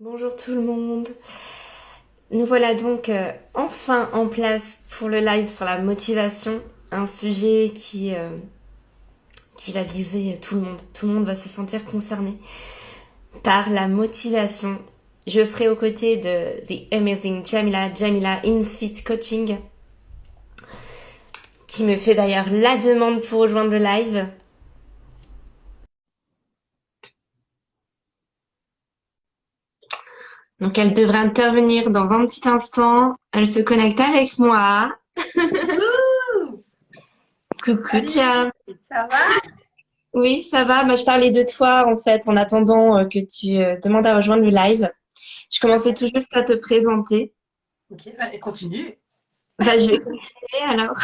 Bonjour tout le monde. Nous voilà donc enfin en place pour le live sur la motivation, un sujet qui va viser tout le monde. Tout le monde va se sentir concerné par la motivation. Je serai aux côtés de The Amazing Jamila Insfit Coaching, qui me fait d'ailleurs la demande pour rejoindre le live. Donc elle devrait intervenir dans un petit instant. Elle se connecte avec moi. Coucou! Coucou Salut! Jam. Ça va? Oui, ça va. Bah, je parlais de toi en fait en attendant que tu demandes à rejoindre le live. Je commençais tout juste à te présenter. Ok, allez, continue. Bah, je vais continuer alors.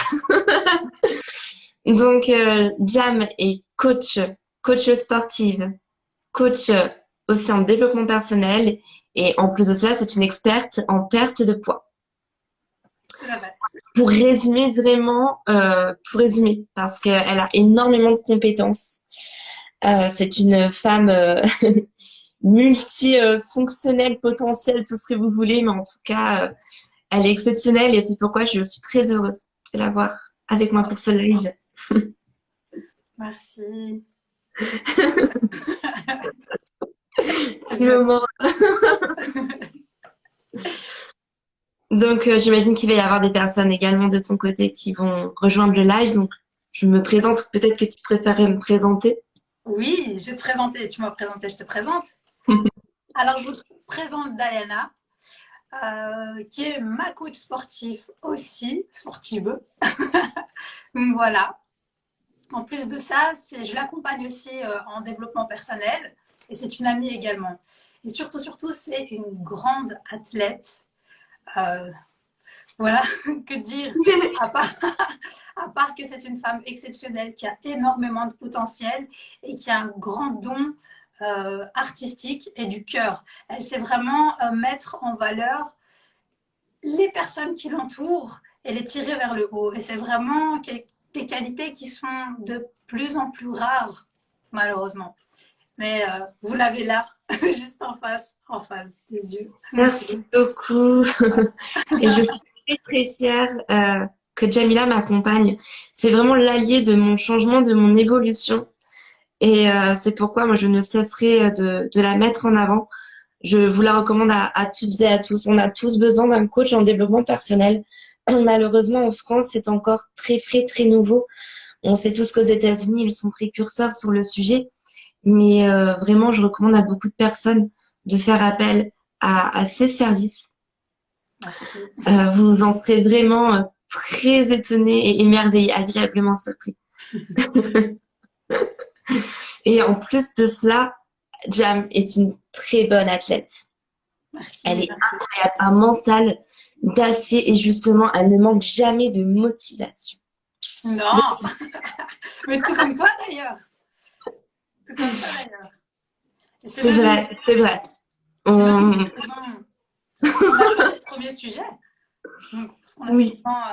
Donc, Jam est coach sportive, coach aussi en développement personnel et en plus de cela, c'est une experte en perte de poids. Tout à fait. Pour résumer, parce qu'elle a énormément de compétences. C'est une femme multifonctionnelle, potentielle, tout ce que vous voulez, mais en tout cas, elle est exceptionnelle et c'est pourquoi je suis très heureuse de l'avoir avec moi Oh, pour ce live. merci. Petit Je- moment. Donc, j'imagine qu'il va y avoir des personnes également de ton côté qui vont rejoindre le live. Donc, je me présente, ou peut-être que tu préférerais me présenter. Oui, je vais te présenter. Tu m'as présenté, je te présente. Alors, je vous présente Diana, qui est ma coach sportive aussi, sportive. Donc voilà. En plus de ça, je l'accompagne aussi en développement personnel et c'est une amie également. Et surtout, c'est une grande athlète. Euh, Voilà, que dire à part, à part que c'est une femme exceptionnelle qui a énormément de potentiel et qui a un grand don artistique et du cœur. Elle sait vraiment mettre en valeur les personnes qui l'entourent et les tirer vers le haut. Et c'est vraiment des qualités qui sont de plus en plus rares, malheureusement. Mais vous l'avez là, juste en face des yeux. Donc, Merci beaucoup. Et je suis très très fière que Jamila m'accompagne. C'est vraiment l'allié de mon changement, de mon évolution. Et c'est pourquoi moi je ne cesserai de la mettre en avant. Je vous la recommande à toutes et à tous. On a tous besoin d'un coach en développement personnel. Malheureusement, en France, c'est encore très frais, très nouveau. On sait tous qu'aux États-Unis, ils sont précurseurs sur le sujet. Mais vraiment, je recommande à beaucoup de personnes de faire appel à ces services. merci. Vous en serez vraiment très étonnés et émerveillés, agréablement surpris. Et en plus de cela, Jam est une très bonne athlète. Elle Merci, est merci. incroyable, un mental d'acier et justement, elle ne manque jamais de motivation. Non, mais tout comme toi d'ailleurs. Tout comme toi d'ailleurs. Et C'est vrai, c'est vrai. c'est même une des On- raisons qu'on a choisi ce premier sujet. Donc, parce qu'on a Oui, souvent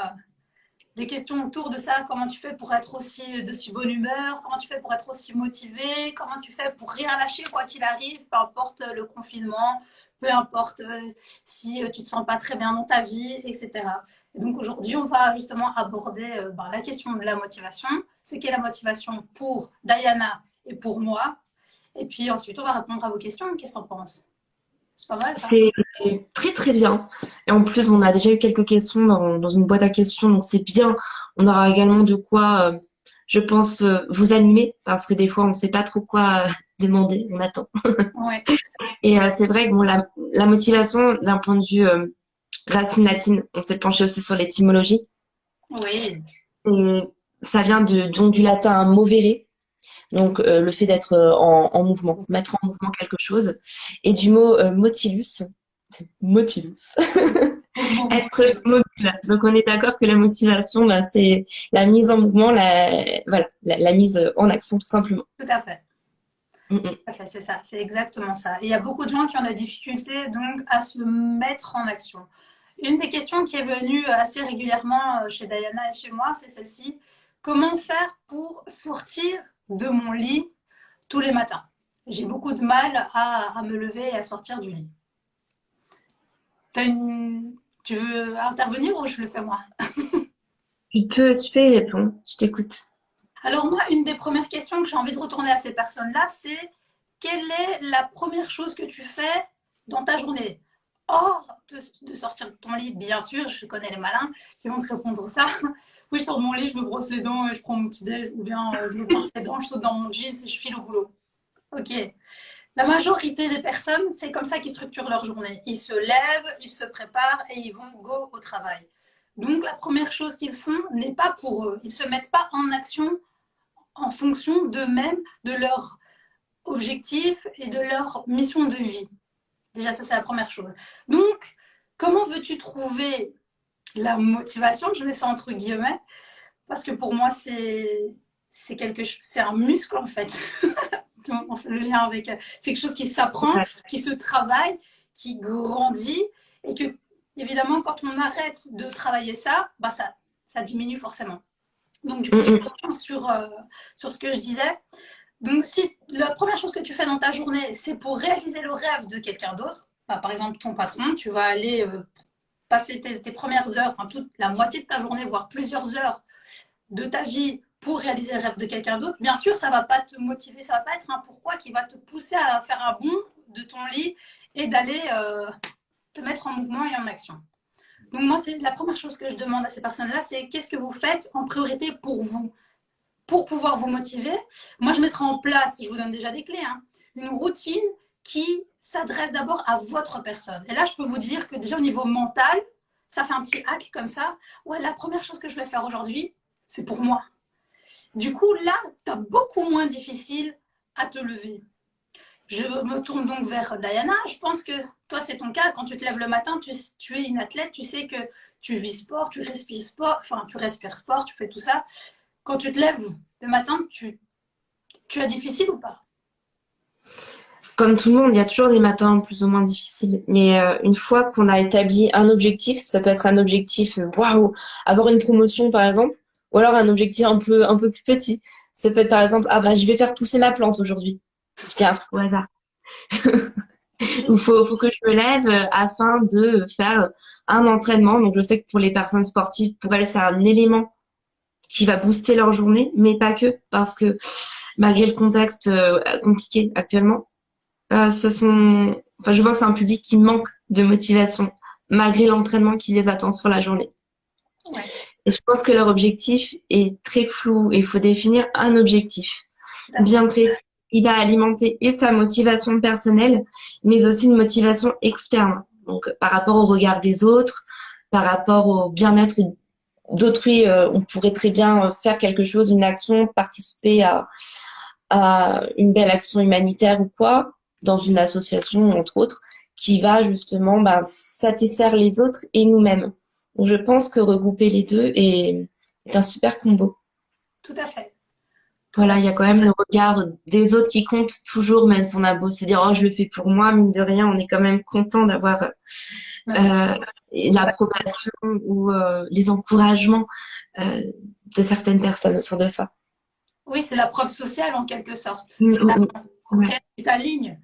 des questions autour de ça. Comment tu fais pour être aussi de si bonne humeur? Comment tu fais pour être aussi motivé? Comment tu fais pour rien lâcher quoi qu'il arrive? Peu importe le confinement, peu importe si tu te sens pas très bien dans ta vie, etc. Et donc aujourd'hui, on va justement aborder la question de la motivation, ce qu'est la motivation pour Diana et pour moi. Et puis ensuite, on va répondre à vos questions. Qu'est-ce que tu en penses? C'est pas mal ça. c'est très très bien. Et en plus, on a déjà eu quelques questions dans une boîte à questions, donc c'est bien. On aura également de quoi, je pense, vous animer, parce que des fois, on ne sait pas trop quoi demander, on attend. Ouais. Et c'est vrai que bon, la motivation, d'un point de vue racine latine, on s'est penché aussi sur l'étymologie. Oui. Et ça vient donc du latin movere, donc le fait d'être en mouvement, mettre en mouvement quelque chose, et du mot motilus, être mobile. Donc on est d'accord que la motivation, bah, c'est la mise en mouvement, voilà, la mise en action tout simplement. Tout à fait. Mm, mm. Fait, c'est ça, c'est exactement ça. Et il y a beaucoup de gens qui ont des difficultés donc à se mettre en action. Une des questions qui est venue assez régulièrement chez Diana et chez moi, c'est celle-ci. Comment faire pour sortir de mon lit tous les matins? J'ai beaucoup de mal à me lever et à sortir du lit. Tu veux intervenir ou je le fais moi? Tu peux y répondre. Je t'écoute. Alors moi, une des premières questions que j'ai envie de retourner à ces personnes-là, c'est quelle est la première chose que tu fais dans ta journée? Hors de sortir de ton lit, bien sûr, je connais les malins qui vont te répondre ça. Oui, je sors de mon lit, je me brosse les dents, je prends mon petit déj, ou bien je me brosse les dents, je saute dans mon jeans et je file au boulot. Ok. La majorité des personnes, c'est comme ça qu'ils structurent leur journée. Ils se lèvent, ils se préparent et ils vont go au travail. Donc la première chose qu'ils font n'est pas pour eux. Ils ne se mettent pas en action en fonction d'eux-mêmes, de leur objectif et de leur mission de vie. Déjà, ça, c'est la première chose. Donc, comment veux-tu trouver la motivation? Je mets ça entre guillemets, parce que pour moi, c'est un muscle, en fait. On fait le lien avec... C'est quelque chose qui s'apprend, qui se travaille, qui grandit, et que, évidemment, quand on arrête de travailler ça, bah ça diminue forcément. Donc, du coup, je reviens sur ce que je disais. Donc, si la première chose que tu fais dans ta journée, c'est pour réaliser le rêve de quelqu'un d'autre, bah, par exemple ton patron, tu vas aller passer tes premières heures, enfin toute la moitié de ta journée, voire plusieurs heures de ta vie pour réaliser le rêve de quelqu'un d'autre. Bien sûr, ça ne va pas te motiver, ça ne va pas être un pourquoi qui va te pousser à faire un bond de ton lit et d'aller te mettre en mouvement et en action. Donc moi, c'est la première chose que je demande à ces personnes-là, c'est qu'est-ce que vous faites en priorité pour vous, pour pouvoir vous motiver. Moi, je mettrai en place, je vous donne déjà des clés, hein, une routine qui s'adresse d'abord à votre personne. Et là, je peux vous dire que déjà au niveau mental, ça fait un petit hack comme ça. Ouais, la première chose que je vais faire aujourd'hui, c'est pour moi. Du coup, là, tu as beaucoup moins difficile à te lever. Je me tourne donc vers Diana. Je pense que toi, c'est ton cas. Quand tu te lèves le matin, tu es une athlète, tu sais que tu vis sport, tu respires sport, enfin, tu respires sport, tu fais tout ça. Quand tu te lèves le matin, tu as difficile ou pas? Comme tout le monde, il y a toujours des matins plus ou moins difficiles. Mais une fois qu'on a établi un objectif, ça peut être un objectif, waouh, avoir une promotion par exemple, ou alors un objectif un peu plus petit. Ça peut être par exemple, ah bah je vais faire pousser ma plante aujourd'hui. Je dis un truc au hasard. Il faut que je me lève afin de faire un entraînement. Donc je sais que pour les personnes sportives, pour elles, c'est un élément qui va booster leur journée, mais pas que, parce que malgré le contexte compliqué actuellement, enfin, je vois que c'est un public qui manque de motivation, malgré l'entraînement qui les attend sur la journée. Ouais. Et je pense que leur objectif est très flou et il faut définir un objectif bien précis. Il va alimenter et sa motivation personnelle, mais aussi une motivation externe. Donc, par rapport au regard des autres, par rapport au bien-être d'autrui, on pourrait très bien faire quelque chose, une action, participer à une belle action humanitaire ou quoi, dans une association, entre autres, qui va justement satisfaire les autres et nous-mêmes. Donc, je pense que regrouper les deux est un super combo. Tout à fait. Voilà, il y a quand même le regard des autres qui compte toujours, même si on a beau se dire, oh, je le fais pour moi, mine de rien, on est quand même content d'avoir l'approbation ou les encouragements de certaines personnes autour de ça. Oui, c'est la preuve sociale en quelque sorte. Ouais. Tu t'alignes.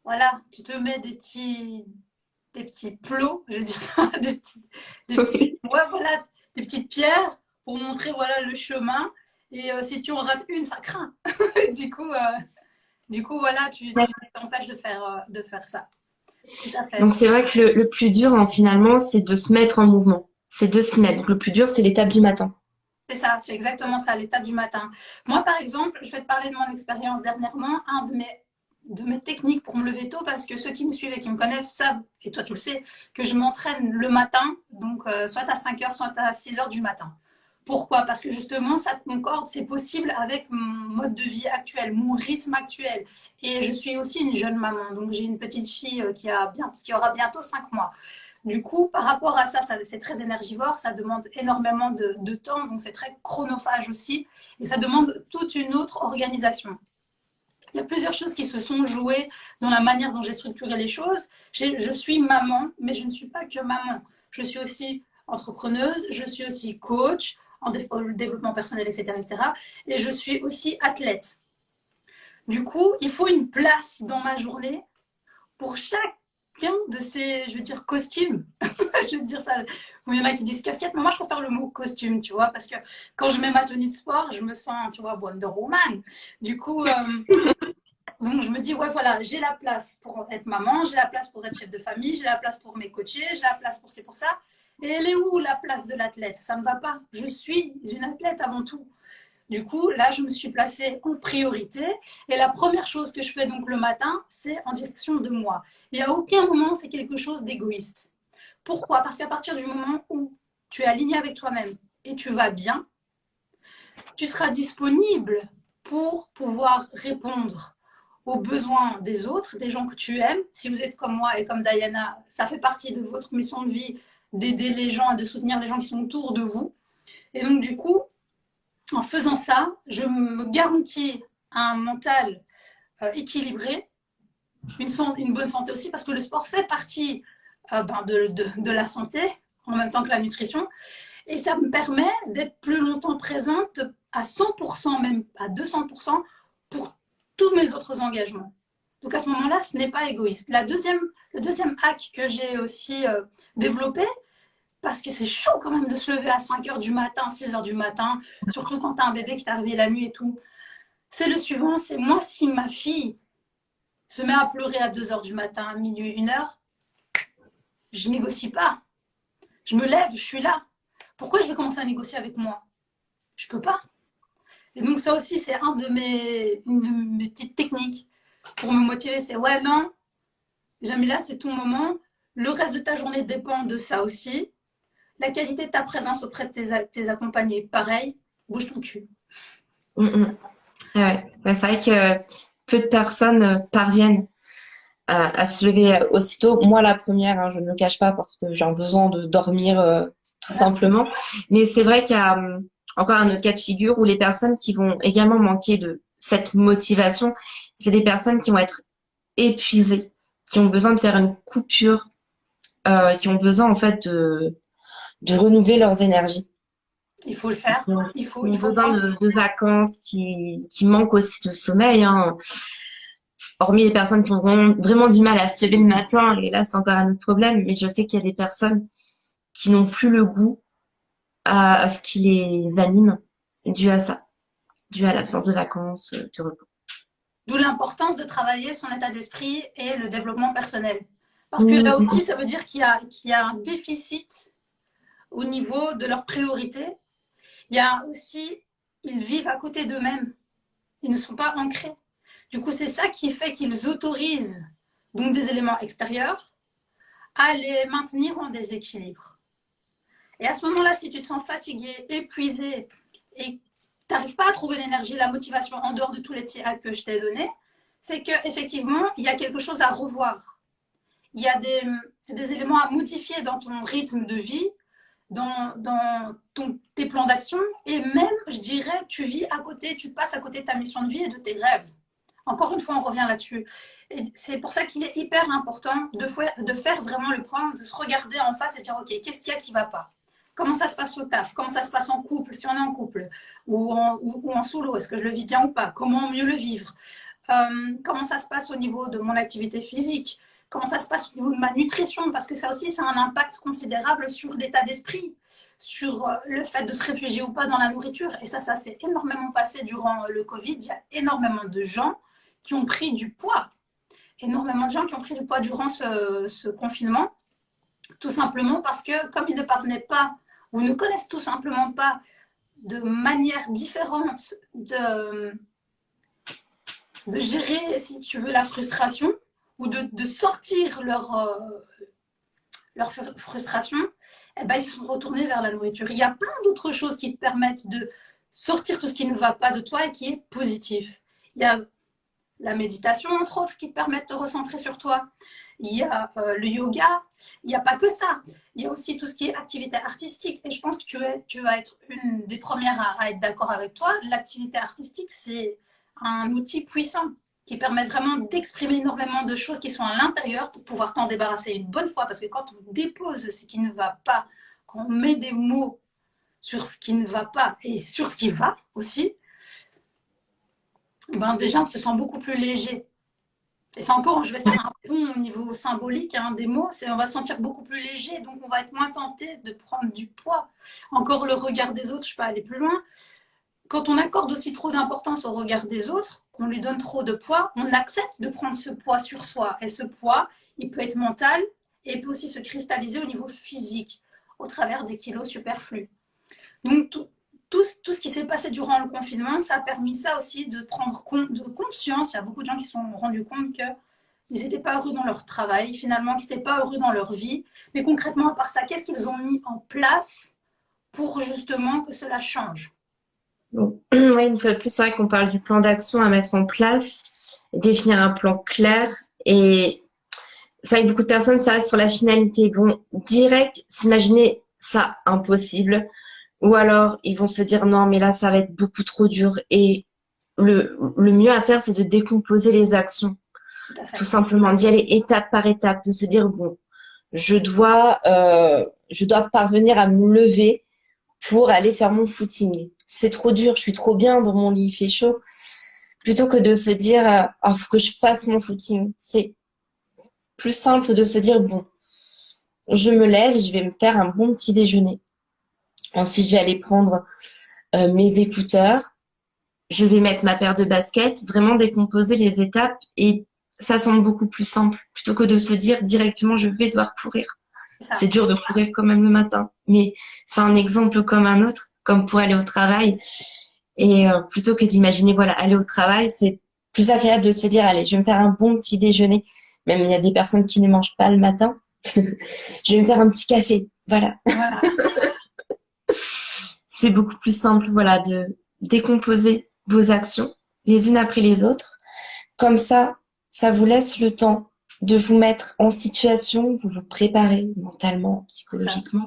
Voilà, tu te mets des petits plots, je dis ça, ouais, voilà, des petites pierres pour montrer voilà le chemin. Et si tu en rates une, ça craint. du coup, voilà, tu t'empêches de faire ça. Tout à fait. Donc c'est vrai que le plus dur finalement, c'est de se mettre en mouvement. C'est de se mettre. Donc le plus dur, c'est l'étape du matin. C'est ça, c'est exactement ça, l'étape du matin. Moi, par exemple, je vais te parler de mon expérience dernièrement. Un de mes techniques pour me lever tôt, parce que ceux qui me suivent et qui me connaissent savent, et toi tu le sais, que je m'entraîne le matin, donc soit à 5 heures, soit à 6 heures du matin. Pourquoi? Parce que justement, ça concorde, c'est possible avec mon mode de vie actuel, mon rythme actuel. Et je suis aussi une jeune maman, donc j'ai une petite fille qui aura bientôt 5 mois. Du coup, par rapport à ça, c'est très énergivore, ça demande énormément de temps, donc c'est très chronophage aussi, et ça demande toute une autre organisation. Il y a plusieurs choses qui se sont jouées dans la manière dont j'ai structuré les choses. Je suis maman, mais je ne suis pas que maman. Je suis aussi entrepreneuse, je suis aussi coach en développement personnel, etc., etc. Et je suis aussi athlète. Du coup, il faut une place dans ma journée pour chaque aucun de ces, je veux dire, costumes. Je veux dire ça. Bon, il y en a qui disent casquette, mais moi je préfère le mot costume, tu vois, parce que quand je mets ma tenue de sport, je me sens, tu vois, Wonder Woman. Du coup, donc je me dis, ouais, voilà, j'ai la place pour être maman, j'ai la place pour être chef de famille, j'ai la place pour mes coachés, j'ai la place pour ci, pour ça. Et elle est où la place de l'athlète? Ça ne me va pas. Je suis une athlète avant tout. Du coup, là, je me suis placée en priorité. Et la première chose que je fais donc le matin, c'est en direction de moi. Et à aucun moment, c'est quelque chose d'égoïste. Pourquoi? Parce qu'à partir du moment où tu es aligné avec toi-même et tu vas bien, tu seras disponible pour pouvoir répondre aux besoins des autres, des gens que tu aimes. Si vous êtes comme moi et comme Diana, ça fait partie de votre mission de vie d'aider les gens et de soutenir les gens qui sont autour de vous. Et donc, du coup, en faisant ça, je me garantis un mental équilibré, une bonne santé aussi, parce que le sport fait partie de la santé, en même temps que la nutrition. Et ça me permet d'être plus longtemps présente à 100%, même à 200% pour tous mes autres engagements. Donc à ce moment-là, ce n'est pas égoïste. Le deuxième hack que j'ai aussi développé, parce que c'est chaud quand même de se lever à 5 heures du matin, 6 heures du matin, surtout quand tu as un bébé qui t'est arrivé la nuit et tout. C'est le suivant, c'est moi si ma fille se met à pleurer à 2 heures du matin, à minuit, 1 heure, je négocie pas. Je me lève, je suis là. Pourquoi je vais commencer à négocier avec moi? Je peux pas. Et donc ça aussi, c'est une de mes petites techniques pour me motiver. C'est ouais, non, Jamila, c'est ton moment. Le reste de ta journée dépend de ça aussi. La qualité de ta présence auprès de tes accompagnés, pareil, bouge ton cul. Mm, mm. Ouais. Ouais, c'est vrai que peu de personnes parviennent à se lever aussitôt. Moi, la première, hein, je ne me cache pas parce que j'ai un besoin de dormir tout Voilà. simplement. Mais c'est vrai qu'il y a encore un autre cas de figure où les personnes qui vont également manquer de cette motivation, c'est des personnes qui vont être épuisées, qui ont besoin de faire une coupure, qui ont besoin en fait de renouveler leurs énergies. Il faut le faire. Qui Il ont faut besoin prendre. de vacances, qui manquent aussi de sommeil, hein. Hormis les personnes qui ont vraiment du mal à se lever le matin, et là c'est encore un autre problème, mais je sais qu'il y a des personnes qui n'ont plus le goût à ce qui les anime dû à ça, dû à l'absence de vacances, de repos. D'où l'importance de travailler son état d'esprit et le développement personnel. Parce que Mm, là mm, aussi, ça veut dire qu'il y a un déficit au niveau de leurs priorités. Il y a aussi, ils vivent à côté d'eux-mêmes. Ils ne sont pas ancrés. Du coup, c'est ça qui fait qu'ils autorisent donc des éléments extérieurs à les maintenir en déséquilibre. Et à ce moment-là, si tu te sens fatigué, épuisé et tu n'arrives pas à trouver l'énergie, la motivation en dehors de tous les petits hacks que je t'ai donnés, c'est qu'effectivement, il y a quelque chose à revoir. Il y a des éléments à modifier dans ton rythme de vie, dans tes plans d'action, et même, je dirais, tu vis à côté, tu passes à côté de ta mission de vie et de tes rêves. Encore une fois, on revient là-dessus. Et c'est pour ça qu'il est hyper important de faire vraiment le point, de se regarder en face et de dire, OK, qu'est-ce qu'il y a qui ne va pas? Comment ça se passe au taf? Comment ça se passe en couple, si on est en couple? Ou en solo? Est-ce que je le vis bien ou pas? Comment mieux le vivre? Comment ça se passe au niveau de mon activité physique? Comment ça se passe au niveau de ma nutrition? Parce que ça aussi, ça a un impact considérable sur l'état d'esprit, sur le fait de se réfugier ou pas dans la nourriture. Et ça s'est énormément passé durant le Covid. Il y a énormément de gens qui ont pris du poids. Énormément de gens qui ont pris du poids durant ce confinement, tout simplement parce que comme ils ne parvenaient pas ou ne connaissent tout simplement pas de manière différente de gérer, si tu veux, la frustration ou de sortir leur frustration, eh ben, ils se sont retournés vers la nourriture. Il y a plein d'autres choses qui te permettent de sortir tout ce qui ne va pas de toi et qui est positif. Il y a la méditation, entre autres, qui te permet de te recentrer sur toi. Il y a le yoga. Il n'y a pas que ça. Il y a aussi tout ce qui est activité artistique. Et je pense que tu vas être une des premières à être d'accord avec toi. L'activité artistique, c'est un outil puissant qui permet vraiment d'exprimer énormément de choses qui sont à l'intérieur pour pouvoir t'en débarrasser une bonne fois. Parce que quand on dépose ce qui ne va pas, quand on met des mots sur ce qui ne va pas et sur ce qui va aussi, ben déjà, on se sent beaucoup plus léger. Et c'est encore, je vais faire un pont au niveau symbolique hein, des mots, on va se sentir beaucoup plus léger, donc on va être moins tenté de prendre du poids. Encore le regard des autres, je peux aller plus loin. Quand on accorde aussi trop d'importance au regard des autres, qu'on lui donne trop de poids, on accepte de prendre ce poids sur soi. Et ce poids, il peut être mental et il peut aussi se cristalliser au niveau physique, au travers des kilos superflus. Donc, tout ce qui s'est passé durant le confinement, ça a permis ça aussi de prendre de conscience. Il y a beaucoup de gens qui se sont rendus compte qu'ils n'étaient pas heureux dans leur travail, finalement, qu'ils n'étaient pas heureux dans leur vie. Mais concrètement, à part ça, qu'est-ce qu'ils ont mis en place pour justement que cela change? Bon. Ouais, une fois de plus, c'est vrai qu'on parle du plan d'action à mettre en place, définir un plan clair. Et c'est vrai que beaucoup de personnes s'arrêtent sur la finalité. Bon, direct, s'imaginer ça impossible. Ou alors, ils vont se dire non, mais là, ça va être beaucoup trop dur. Et le mieux à faire, c'est de décomposer les actions. Tout à Tout fait. simplement, d'y aller étape par étape, de se dire, bon, je dois parvenir à me lever pour aller faire mon footing. C'est trop dur, je suis trop bien dans mon lit, il fait chaud. Plutôt que de se dire, faut que je fasse mon footing. C'est plus simple de se dire, bon, je me lève, je vais me faire un bon petit déjeuner. Ensuite, je vais aller prendre mes écouteurs. Je vais mettre ma paire de baskets, vraiment décomposer les étapes et ça semble beaucoup plus simple plutôt que de se dire directement je vais devoir courir. C'est C'est ça. dur de courir quand même le matin, mais c'est un exemple comme un autre, comme pour aller au travail. Et plutôt que d'imaginer, voilà, aller au travail, c'est plus agréable de se dire, allez, je vais me faire un bon petit déjeuner. Même il y a des personnes qui ne mangent pas le matin. Je vais me faire un petit café. Voilà. Voilà. C'est beaucoup plus simple, voilà, de décomposer vos actions les unes après les autres. Comme ça vous laisse le temps de vous mettre en situation, vous vous préparez mentalement, C'est ça. psychologiquement,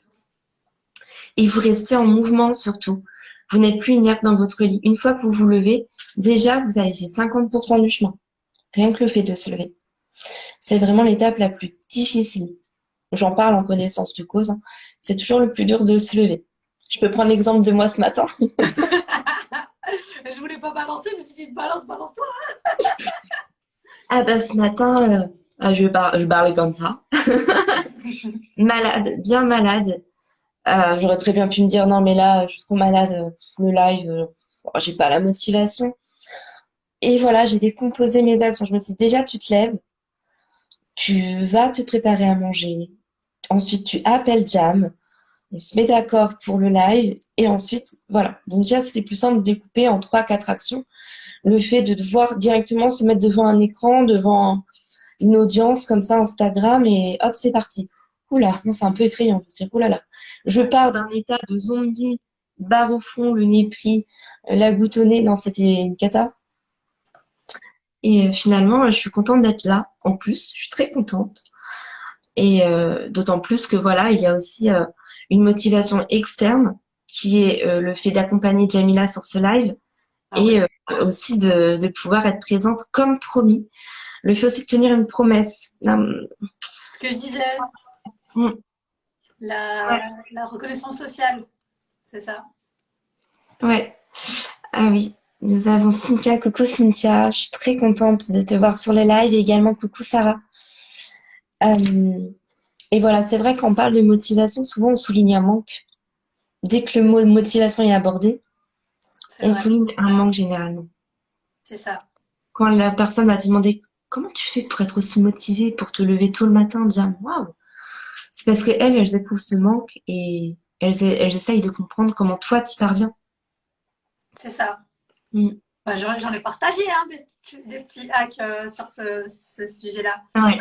et vous restez en mouvement surtout. Vous n'êtes plus inerte dans votre lit. Une fois que vous vous levez, déjà, vous avez fait 50% du chemin. Rien que le fait de se lever. C'est vraiment l'étape la plus difficile. J'en parle en connaissance de cause, hein. C'est toujours le plus dur de se lever. Je peux prendre l'exemple de moi ce matin. Je voulais pas balancer, mais si tu te balances, balance-toi. Ah bah ce matin, je parlais comme ça. Malade, bien malade. J'aurais très bien pu me dire non mais là je suis trop malade, le live, j'ai pas la motivation. Et voilà, j'ai décomposé mes actions. Je me suis dit, déjà tu te lèves, tu vas te préparer à manger. Ensuite tu appelles Jam, on se met d'accord pour le live et ensuite voilà. Donc déjà c'était plus simple de découper en 3, 4 actions. Le fait de devoir directement se mettre devant un écran, devant une audience comme ça Instagram et hop c'est parti. Oula, non c'est un peu effrayant. Je me dis, oulala, je pars d'un état de zombie, barre au fond, le nez pris, la goutte au nez. Non, c'était une cata. Et finalement, je suis contente d'être là. En plus, je suis très contente. Et d'autant plus que voilà, il y a aussi une motivation externe qui est le fait d'accompagner Jamila sur ce live Ah et oui. aussi de pouvoir être présente comme promis. Le fait aussi de tenir une promesse. Ce que je disais, Mm, la, ouais, la reconnaissance sociale, c'est ça. ouais. Ah oui, nous avons Cynthia. Coucou Cynthia, je suis très contente de te voir sur le live et également coucou Sarah. Euh, et voilà, c'est vrai qu'on parle de motivation, souvent on souligne un manque. Dès que le mot motivation est abordé, C'est on vrai. souligne un manque généralement. C'est ça. Quand la personne va te demander comment tu fais pour être aussi motivée, pour te lever tôt le matin, dire waouh, c'est parce que elles éprouvent ce manque et elles essayent de comprendre comment toi t'y parviens. C'est ça. Mm. Bah, j'en ai partagé hein, des petits hacks sur ce sujet-là. Ouais, ouais,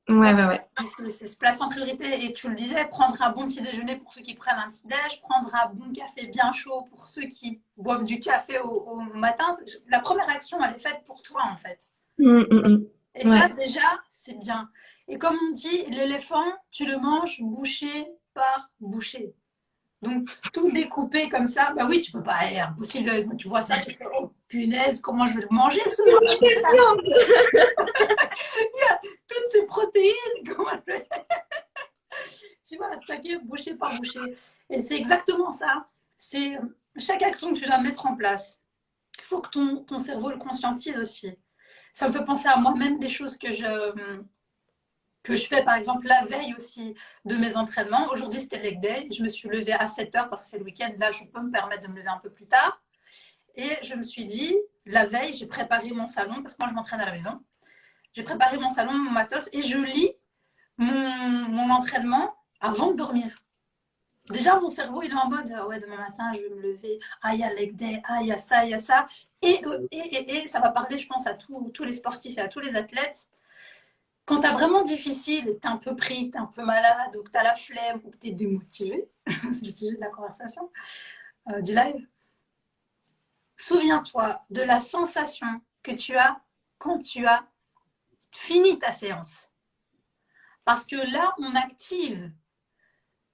Quand ouais, ouais. c'est se placer en priorité, et tu le disais, prendre un bon petit déjeuner pour ceux qui prennent un petit déj, prendre un bon café bien chaud pour ceux qui boivent du café au matin. La première action, elle est faite pour toi en fait. Mm, mm, mm. Et ça, Ouais. déjà, c'est bien. Et comme on dit, l'éléphant, tu le manges bouchée par bouchée. Donc, tout découpé comme ça, bah oui, tu peux pas, impossible, tu vois ça, tu fais, oh punaise, comment je vais le manger ce morceau? Il y a toutes ces protéines, comment je vais... Tu vas attaquer bouchée par bouchée. Et c'est exactement ça. C'est chaque action que tu dois mettre en place. Il faut que ton cerveau le conscientise aussi. Ça me fait penser à moi-même des choses que je fais, par exemple, la veille aussi de mes entraînements. Aujourd'hui, c'était leg day. Je me suis levée à 7 heures parce que c'est le week-end. Là, je peux me permettre de me lever un peu plus tard. Et je me suis dit, la veille, j'ai préparé mon salon parce que moi, je m'entraîne à la maison. J'ai préparé mon salon, mon matos et je lis mon entraînement avant de dormir. Déjà, mon cerveau, il est en mode, ah ouais, demain matin, je vais me lever, ah, il y a leg day, ah, il y a ça, il y a ça. Et ça va parler, je pense, à tous les sportifs et à tous les athlètes. Quand tu as vraiment difficile, tu es un peu pris, tu es un peu malade, ou que tu as la flemme, ou que tu es démotivé, c'est le sujet de la conversation, du live, souviens-toi de la sensation que tu as quand tu as fini ta séance. Parce que là, on active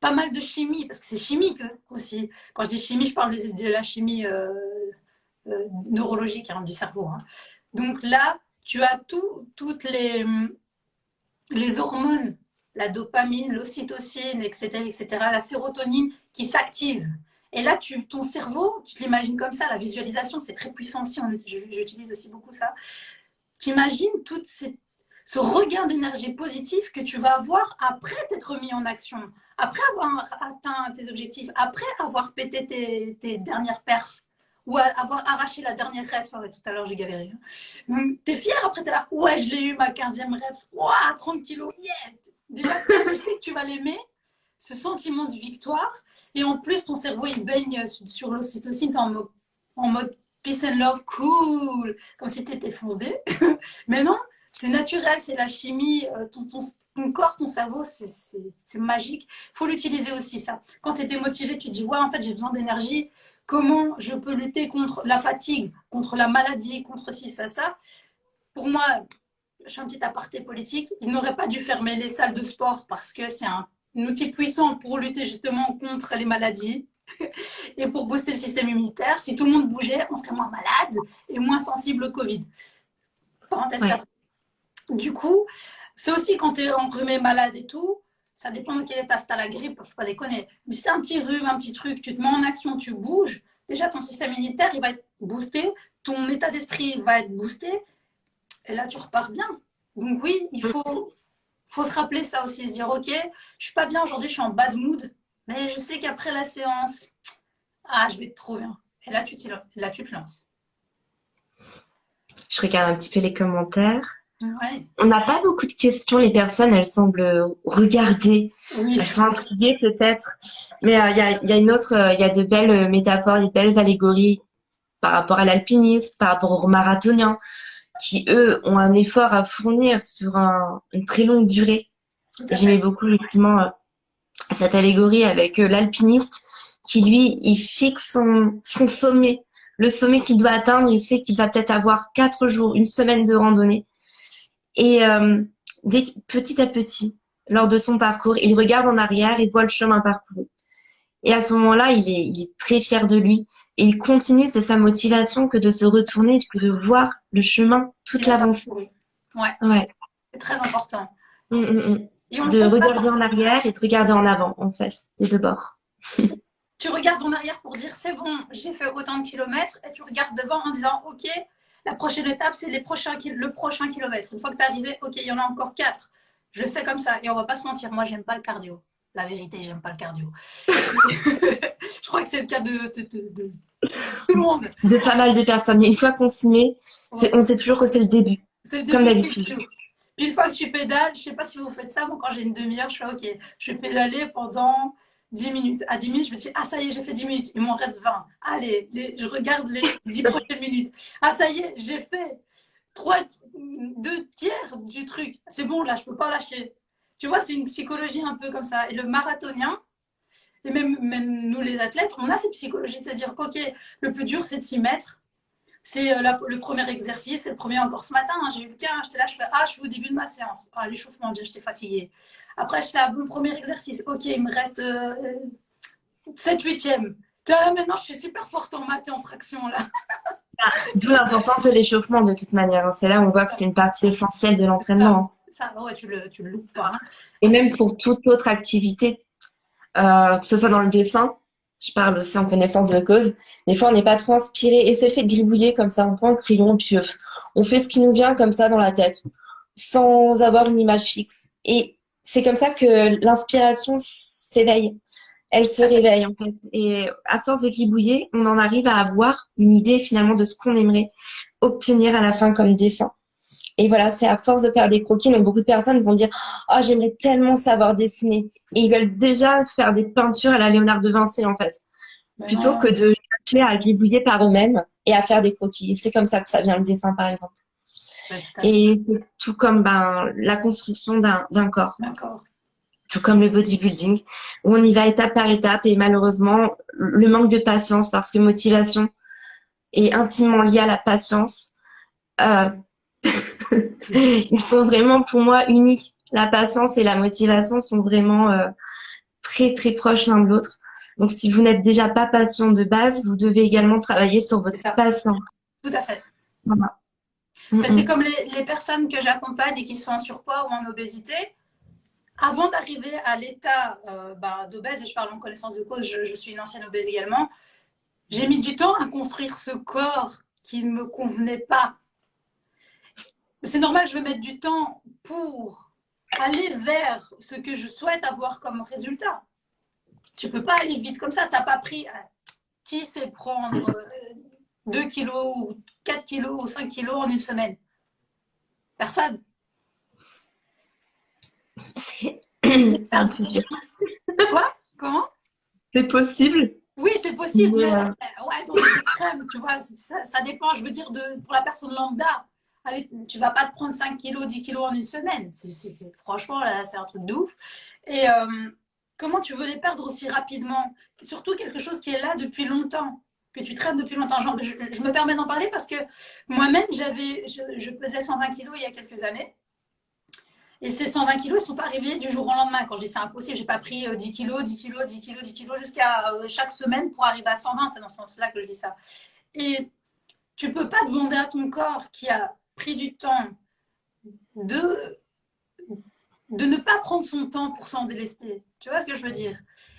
pas mal de chimie, parce que c'est chimique aussi. Quand je dis chimie, je parle de la chimie neurologique hein, du cerveau. Hein. Donc là, tu as toutes les hormones, la dopamine, l'ocytocine, etc., la sérotonine qui s'activent. Et là, ton cerveau, tu te l'imagines comme ça, la visualisation, c'est très puissant aussi, j'utilise aussi beaucoup ça. Tu imagines ce regain d'énergie positive que tu vas avoir après t'être mis en action, après avoir atteint tes objectifs, après avoir pété tes dernières perfs ou avoir arraché la dernière reps. Ouais, tout à l'heure, j'ai galéré. Hein. Donc, t'es fier, après, t'es là, ouais, je l'ai eu, ma 15e reps. Ouah, 30 kilos, yeah. Déjà, tu sais que tu vas l'aimer, ce sentiment de victoire. Et en plus, ton cerveau, il baigne sur l'ocytocine en mode peace and love, cool, comme si t'étais foncé. Mais non, c'est naturel, c'est la chimie, ton corps, ton cerveau, c'est magique. Il faut l'utiliser aussi, ça. Quand tu es démotivé, tu te dis, ouais, en fait, j'ai besoin d'énergie. Comment je peux lutter contre la fatigue, contre la maladie, contre ci, ça. Pour moi, je fais un petit aparté politique, ils n'auraient pas dû fermer les salles de sport parce que c'est un outil puissant pour lutter justement contre les maladies et pour booster le système immunitaire. Si tout le monde bougeait, on serait moins malade et moins sensible au Covid. Parenthèse fermée. Du coup, c'est aussi quand tu es enrhumé, malade et tout, ça dépend de quel état, si tu as la grippe, faut pas déconner. Mais si tu as un petit rhume, un petit truc, tu te mets en action, tu bouges, déjà ton système immunitaire, il va être boosté, ton état d'esprit va être boosté, et là, tu repars bien. Donc oui, il faut se rappeler ça aussi, se dire, ok, je suis pas bien aujourd'hui, je suis en bad mood, mais je sais qu'après la séance, je vais être trop bien. Et là, tu te lances. Je regarde un petit peu les commentaires. Ouais. On n'a pas beaucoup de questions, les personnes, elles semblent regarder. Oui. Elles sont intriguées peut-être. Mais il y a une autre, il y a de belles métaphores, de belles allégories par rapport à l'alpinisme, par rapport aux marathoniens, qui eux ont un effort à fournir sur une très longue durée. J'aimais beaucoup justement cette allégorie avec l'alpiniste qui lui, il fixe son sommet, le sommet qu'il doit atteindre. Il sait qu'il va peut-être avoir 4 jours, une semaine de randonnée. Et petit à petit, lors de son parcours, il regarde en arrière et voit le chemin parcouru. Et à ce moment-là, il est très fier de lui. Et il continue, c'est sa motivation que de se retourner, que de voir le chemin, toute l'avancée. Ouais. C'est très important. De regarder en arrière et de regarder en avant, en fait, des deux bords. Tu regardes en arrière pour dire c'est bon, j'ai fait autant de kilomètres, et tu regardes devant en disant ok, la prochaine étape c'est le prochain kilomètre. Une fois que tu es arrivé, ok, il y en a encore 4. Je fais comme ça et on va pas se mentir, moi j'aime pas le cardio. La vérité, j'aime pas le cardio. Je crois que c'est le cas de tout le monde. De pas mal de personnes. Mais une fois qu'on s'y met, on sait toujours que c'est le début. C'est le début. Comme d'habitude. Puis une fois que tu pédales, je sais pas si vous faites ça, moi quand j'ai une demi-heure, je fais ok, je vais pédaler pendant 10 minutes. À 10 minutes, je me dis, ça y est, j'ai fait 10 minutes. Il m'en reste 20. Allez, je regarde les 10 prochaines minutes. Ça y est, j'ai fait 2 tiers du truc. C'est bon, là, je peux pas lâcher. Tu vois, c'est une psychologie un peu comme ça. Et le marathonien, et même nous les athlètes, on a cette psychologie de se dire, ok, le plus dur, c'est de s'y mettre. C'est le premier exercice, c'est le premier encore ce matin. Hein, j'ai eu le cas, j'étais là, je suis au début de ma séance. L'échauffement, déjà, j'étais fatiguée. Après, j'étais là, mon premier exercice. Ok, il me reste 7/8e. Maintenant, je suis super forte en maths et en fractions, là. D'où l'importance de l'échauffement, de toute manière. C'est là où on voit que c'est une partie essentielle de l'entraînement. Ça, ouais, tu le loupes pas. Hein. Et même pour toute autre activité, que ce soit dans le dessin, je parle aussi en connaissance de cause. Des fois, on n'est pas trop inspiré et c'est le fait de gribouiller comme ça, on prend un crayon, puis on fait ce qui nous vient comme ça dans la tête, sans avoir une image fixe. Et c'est comme ça que l'inspiration s'éveille. Elle se réveille en fait. Et à force de gribouiller, on en arrive à avoir une idée finalement de ce qu'on aimerait obtenir à la fin comme dessin. Et voilà, c'est à force de faire des croquis. Donc beaucoup de personnes vont dire, oh, j'aimerais tellement savoir dessiner. Et ils veulent déjà faire des peintures à la Léonard de Vinci en fait, Mais plutôt que non. de chercher à gribouiller par eux-mêmes et à faire des croquis. Et c'est comme ça que ça vient le dessin par exemple. Ouais, tout à fait. Et c'est tout comme la construction d'un corps, D'accord. tout comme le bodybuilding, où on y va étape par étape. Et malheureusement, le manque de patience, parce que motivation est intimement liée à la patience, euh, ils sont vraiment pour moi unis. La patience et la motivation sont vraiment très très proches l'un de l'autre. Donc si vous n'êtes déjà pas patient de base, vous devez également travailler sur C'est votre ça. patience. Tout à fait. Voilà. Mais c'est Mm, comme les personnes que j'accompagne et qui sont en surpoids ou en obésité. Avant d'arriver à l'état d'obèse, et je parle en connaissance de cause, je suis une ancienne obèse également, j'ai mis du temps à construire ce corps qui ne me convenait pas. C'est normal, je vais mettre du temps pour aller vers ce que je souhaite avoir comme résultat. Tu peux pas aller vite comme ça. Tu n'as pas pris. Qui sait prendre 2 kilos ou 4 kilos ou 5 kilos en une semaine? Personne. C'est c'est un Perdre peu dur. aussi. Quoi? Comment? C'est possible, Oui, c'est possible, mais mais ouais, dans les extrêmes, tu vois, ça dépend, je veux dire, pour la personne lambda. Allez, tu vas pas te prendre 5 kilos, 10 kilos en une semaine. Franchement, là, c'est un truc de ouf. Et comment tu veux les perdre aussi rapidement? Surtout quelque chose qui est là depuis longtemps, que tu traînes depuis longtemps. Genre, je me permets d'en parler parce que moi-même, je pesais 120 kilos il y a quelques années. Et ces 120 kilos, ils ne sont pas arrivés du jour au lendemain. Quand je dis c'est impossible, je n'ai pas pris 10 kilos, 10 kilos, 10 kilos, 10 kilos jusqu'à chaque semaine pour arriver à 120. C'est dans ce sens-là que je dis ça. Et tu ne peux pas demander à ton corps qui a pris du temps de, de ne pas prendre son temps pour s'en délester. Tu vois ce que je veux dire?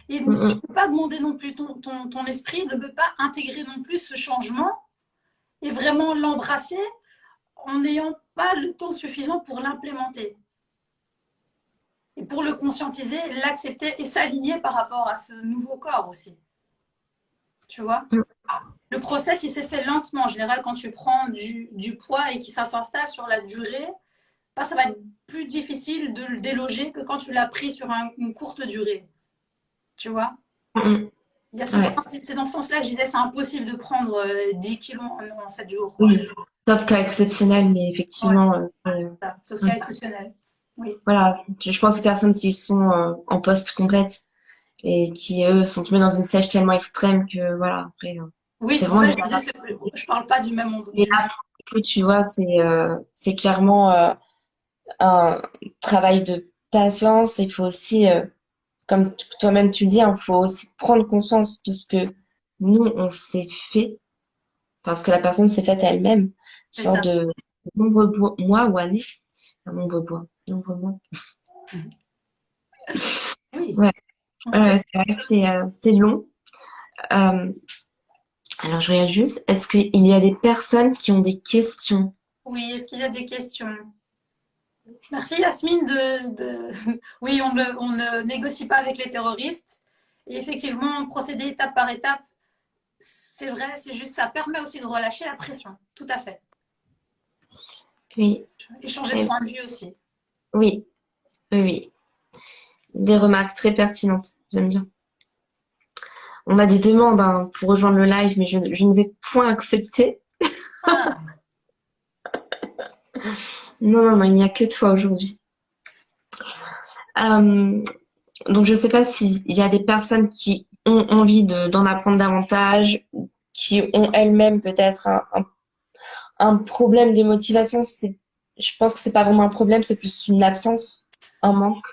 Et tu ne peux pas demander non plus, ton esprit ne peut pas intégrer non plus ce changement et vraiment l'embrasser en n'ayant pas le temps suffisant pour l'implémenter. Et pour le conscientiser, l'accepter et s'aligner par rapport à ce nouveau corps aussi. Tu vois? Le process, il s'est fait lentement. En général, quand tu prends du poids et que ça s'installe sur la durée, bah, ça va être plus difficile de le déloger que quand tu l'as pris sur une courte durée. Tu vois? Il y a ce ouais. principe, c'est dans ce sens-là que je disais, c'est impossible de prendre 10 kilos en 7 jours. Quoi. Oui, sauf cas exceptionnel, mais Ouais, effectivement, ça, sauf cas exceptionnel. Oui. voilà, je pense aux personnes qui sont en poste complète et qui, eux, sont tombées dans une sèche tellement extrême que, voilà, après, Oui, c'est c'est pour vraiment ça du que je disais, je parle pas du même monde. Et là, pour le coup, tu vois, c'est clairement un travail de patience. Il faut aussi, comme toi-même tu le dis, il faut aussi prendre conscience de ce que nous, on s'est fait, parce que la personne s'est faite elle-même, C'est sur ça. de nombreux mois ou années. Nombreux mois. Oui. Ouais, On se... c'est vrai que c'est long. Euh, alors, je regarde juste, est-ce qu'il y a des personnes qui ont des questions? Oui, est-ce qu'il y a des questions? Merci Yasmine Oui, on ne négocie pas avec les terroristes. Et effectivement, procéder étape par étape, c'est vrai, c'est juste, ça permet aussi de relâcher la pression. Tout à fait. Oui, Échanger de oui, point de vue aussi. oui, oui. Oui. Des remarques très pertinentes. J'aime bien. On a des demandes hein, pour rejoindre le live, mais je ne vais point accepter. Ah, Non, non, non, il n'y a que toi aujourd'hui. Euh, donc, je ne sais pas s'il y a des personnes qui ont envie d'en apprendre davantage, qui ont elles-mêmes peut-être un problème de motivation. Je pense que c'est pas vraiment un problème, c'est plus une absence, un manque.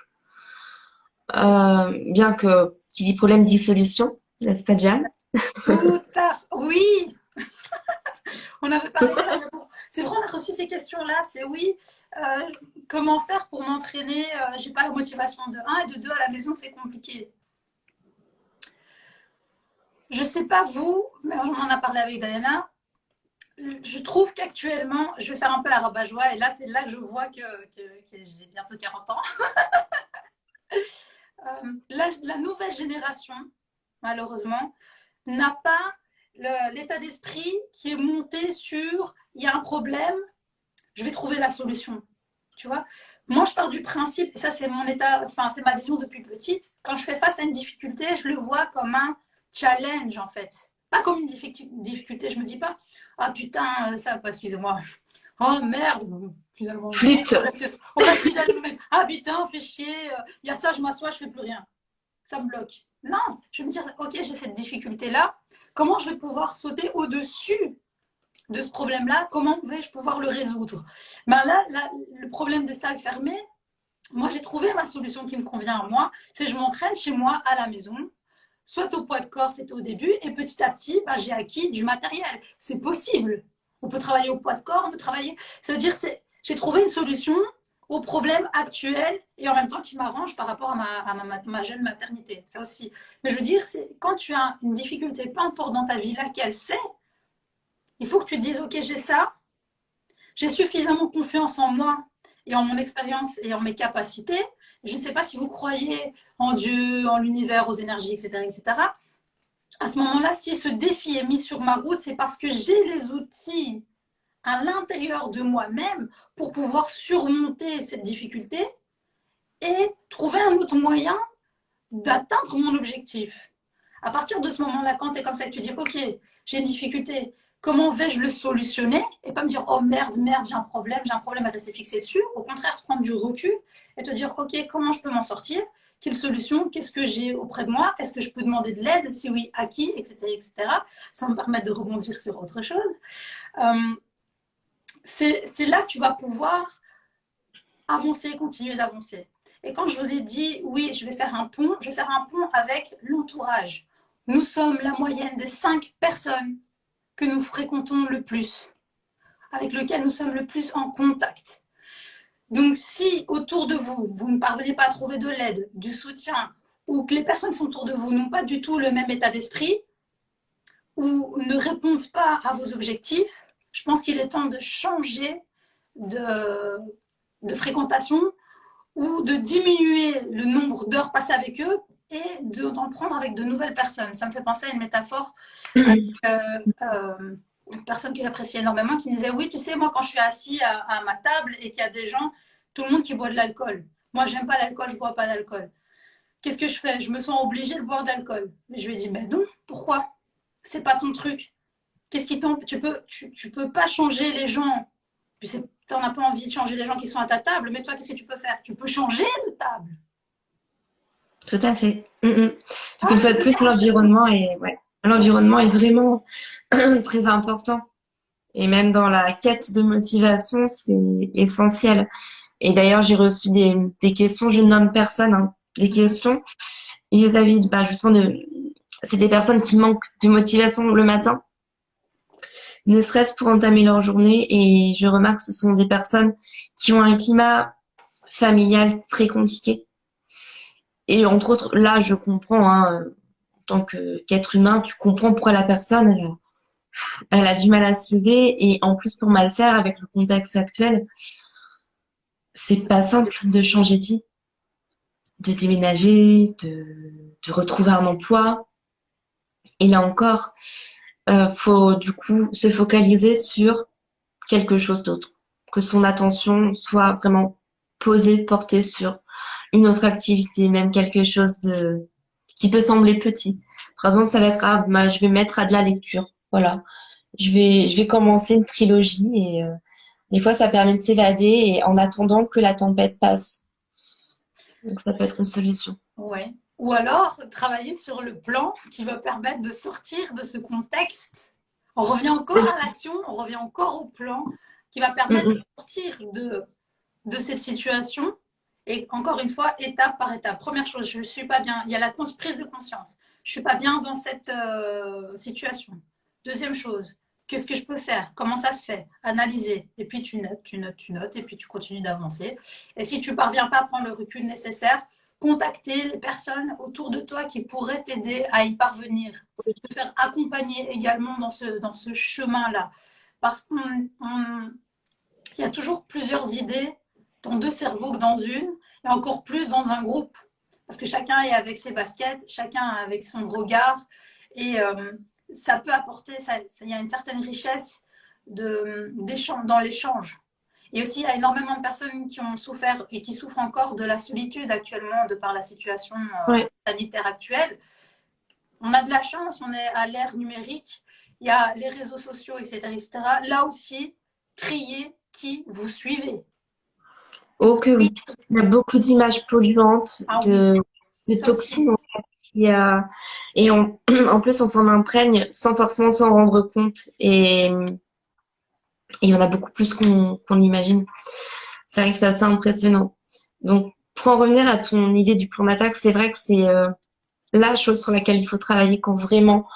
Bien que qui dit problème dit solution, n'est-ce pas, Jam? tout à fait. Oui, on avait parlé de ça. Mais bon, c'est vrai, on a reçu ces questions-là. C'est oui, euh, comment faire pour m'entraîner? J'ai pas la motivation de un et de deux à la maison, c'est compliqué. je sais pas vous, mais on en a parlé avec Diana. Je trouve qu'actuellement, je vais faire un peu la rabat-joie, et là, c'est là que je vois que j'ai bientôt 40 ans. La nouvelle génération, malheureusement, n'a pas l'état d'esprit qui est monté sur il y a un problème, je vais trouver la solution. Tu vois, moi, je pars du principe, et ça, c'est mon état, enfin, c'est ma vision depuis petite. Quand je fais face à une difficulté, je le vois comme un challenge, en fait. Pas comme une difficulté. Je me dis pas, ah putain, ça va pas, excusez-moi. Oh merde, finalement, Flûte. on reste finalement. Ah putain, fait chier, il y a ça, je m'assois, je fais plus rien. Ça me bloque. Non, je vais me dire, ok, j'ai cette difficulté-là. Comment je vais pouvoir sauter au-dessus de ce problème-là? Comment vais-je pouvoir le résoudre? Ben là, le problème des salles fermées, moi, j'ai trouvé ma solution qui me convient à moi. C'est je m'entraîne chez moi à la maison, soit au poids de corps, c'était au début, et petit à petit, ben, j'ai acquis du matériel. C'est possible. On peut travailler au poids de corps, on peut travailler. Ça veut dire j'ai trouvé une solution au problème actuel et en même temps qui m'arrange par rapport à ma jeune maternité. Ça aussi. Mais je veux dire, c'est quand tu as une difficulté, peu importe dans ta vie, laquelle c'est, il faut que tu te dises, ok, j'ai ça, j'ai suffisamment confiance en moi et en mon expérience et en mes capacités. Je ne sais pas si vous croyez en Dieu, en l'univers, aux énergies, etc., etc. À ce moment-là, si ce défi est mis sur ma route, c'est parce que j'ai les outils à l'intérieur de moi-même pour pouvoir surmonter cette difficulté et trouver un autre moyen d'atteindre mon objectif. À partir de ce moment-là, quand tu es comme ça et que tu dis, OK, j'ai une difficulté, comment vais-je le solutionner? Et pas me dire, oh merde, merde, j'ai un problème à rester fixé dessus. Au contraire, prendre du recul et te dire, OK, comment je peux m'en sortir? Quelle solution? Qu'est-ce que j'ai auprès de moi? Est-ce que je peux demander de l'aide? Si oui, à qui? Etc., etc. Ça me permet de rebondir sur autre chose. Euh, c'est là que tu vas pouvoir avancer, continuer d'avancer. Et quand je vous ai dit, oui, je vais faire un pont, je vais faire un pont avec l'entourage. Nous sommes la moyenne des 5 personnes que nous fréquentons le plus, avec lesquelles nous sommes le plus en contact. Donc, si autour de vous, vous ne parvenez pas à trouver de l'aide, du soutien, ou que les personnes qui sont autour de vous n'ont pas du tout le même état d'esprit, ou ne répondent pas à vos objectifs, je pense qu'il est temps de changer de, de fréquentation ou de diminuer le nombre d'heures passées avec eux et d'en prendre avec de nouvelles personnes. Ça me fait penser à une métaphore avec une personne que j'apprécie énormément qui me disait, oui, tu sais, moi, quand je suis assis à ma table et qu'il y a des gens, tout le monde qui boit de l'alcool. Moi, j'aime pas l'alcool, je bois pas d'alcool. Qu'est-ce que je fais? Je me sens obligée de boire de l'alcool. Mais je lui ai dit, ben non, pourquoi? C'est pas ton truc. Qu'est-ce qui t'empêche? Tu peux pas changer les gens. Puis tu n'en as pas envie de changer les gens qui sont à ta table, mais toi, qu'est-ce que tu peux faire? Tu peux changer de table. Tout à fait. Donc, Ah, une fois de plus, l'environnement est vraiment très important. Et même dans la quête de motivation, c'est essentiel. Et d'ailleurs, j'ai reçu des questions, je ne nomme personne, hein, des questions vis-à-vis, bah, justement, c'est des personnes qui manquent de motivation le matin, ne serait-ce pour entamer leur journée. Et je remarque que ce sont des personnes qui ont un climat familial très compliqué. Et entre autres, là, je comprends, hein, en tant qu'être humain, tu comprends pourquoi la personne, elle a du mal à se lever. Et en plus, pour mal faire avec le contexte actuel, c'est pas simple de changer de vie, de déménager, de retrouver un emploi. Et là encore, faut du coup se focaliser sur quelque chose d'autre, que son attention soit vraiment posée, portée sur une autre activité, même quelque chose qui peut sembler petit. Par exemple, ça va être, je vais mettre à de la lecture. Voilà. Je vais commencer une trilogie et des fois, ça permet de s'évader et en attendant que la tempête passe. Donc, ça peut être une solution. ouais. Ou alors, travailler sur le plan qui va permettre de sortir de ce contexte. On revient encore à l'action, on revient encore au plan qui va permettre de sortir de cette situation. Et encore une fois, étape par étape. Première chose, je ne suis pas bien. Il y a la prise de conscience. Je ne suis pas bien dans cette situation. Deuxième chose, qu'est-ce que je peux faire? Comment ça se fait? Analyser. Et puis tu notes, et puis tu continues d'avancer. Et si tu ne parviens pas à prendre le recul nécessaire, contacter les personnes autour de toi qui pourraient t'aider à y parvenir, te faire accompagner également dans ce chemin-là. Parce qu'il y a toujours plusieurs idées dans deux cerveaux que dans une, et encore plus dans un groupe. Parce que chacun est avec ses baskets, chacun avec son regard, et ça peut apporter, il y a une certaine richesse dans l'échange. Et aussi, il y a énormément de personnes qui ont souffert et qui souffrent encore de la solitude actuellement, de par la situation sanitaire actuelle. On a de la chance, on est à l'ère numérique, il y a les réseaux sociaux, etc., etc. Là aussi, triez qui vous suivez. Oh que oui, il y a beaucoup d'images polluantes, de toxines en fait, et en plus on s'en imprègne sans forcément s'en rendre compte. Et il y en a beaucoup plus qu'on imagine. C'est vrai que c'est assez impressionnant. Donc, pour en revenir à ton idée du plan d'attaque, c'est vrai que c'est la chose sur laquelle il faut travailler quand vraiment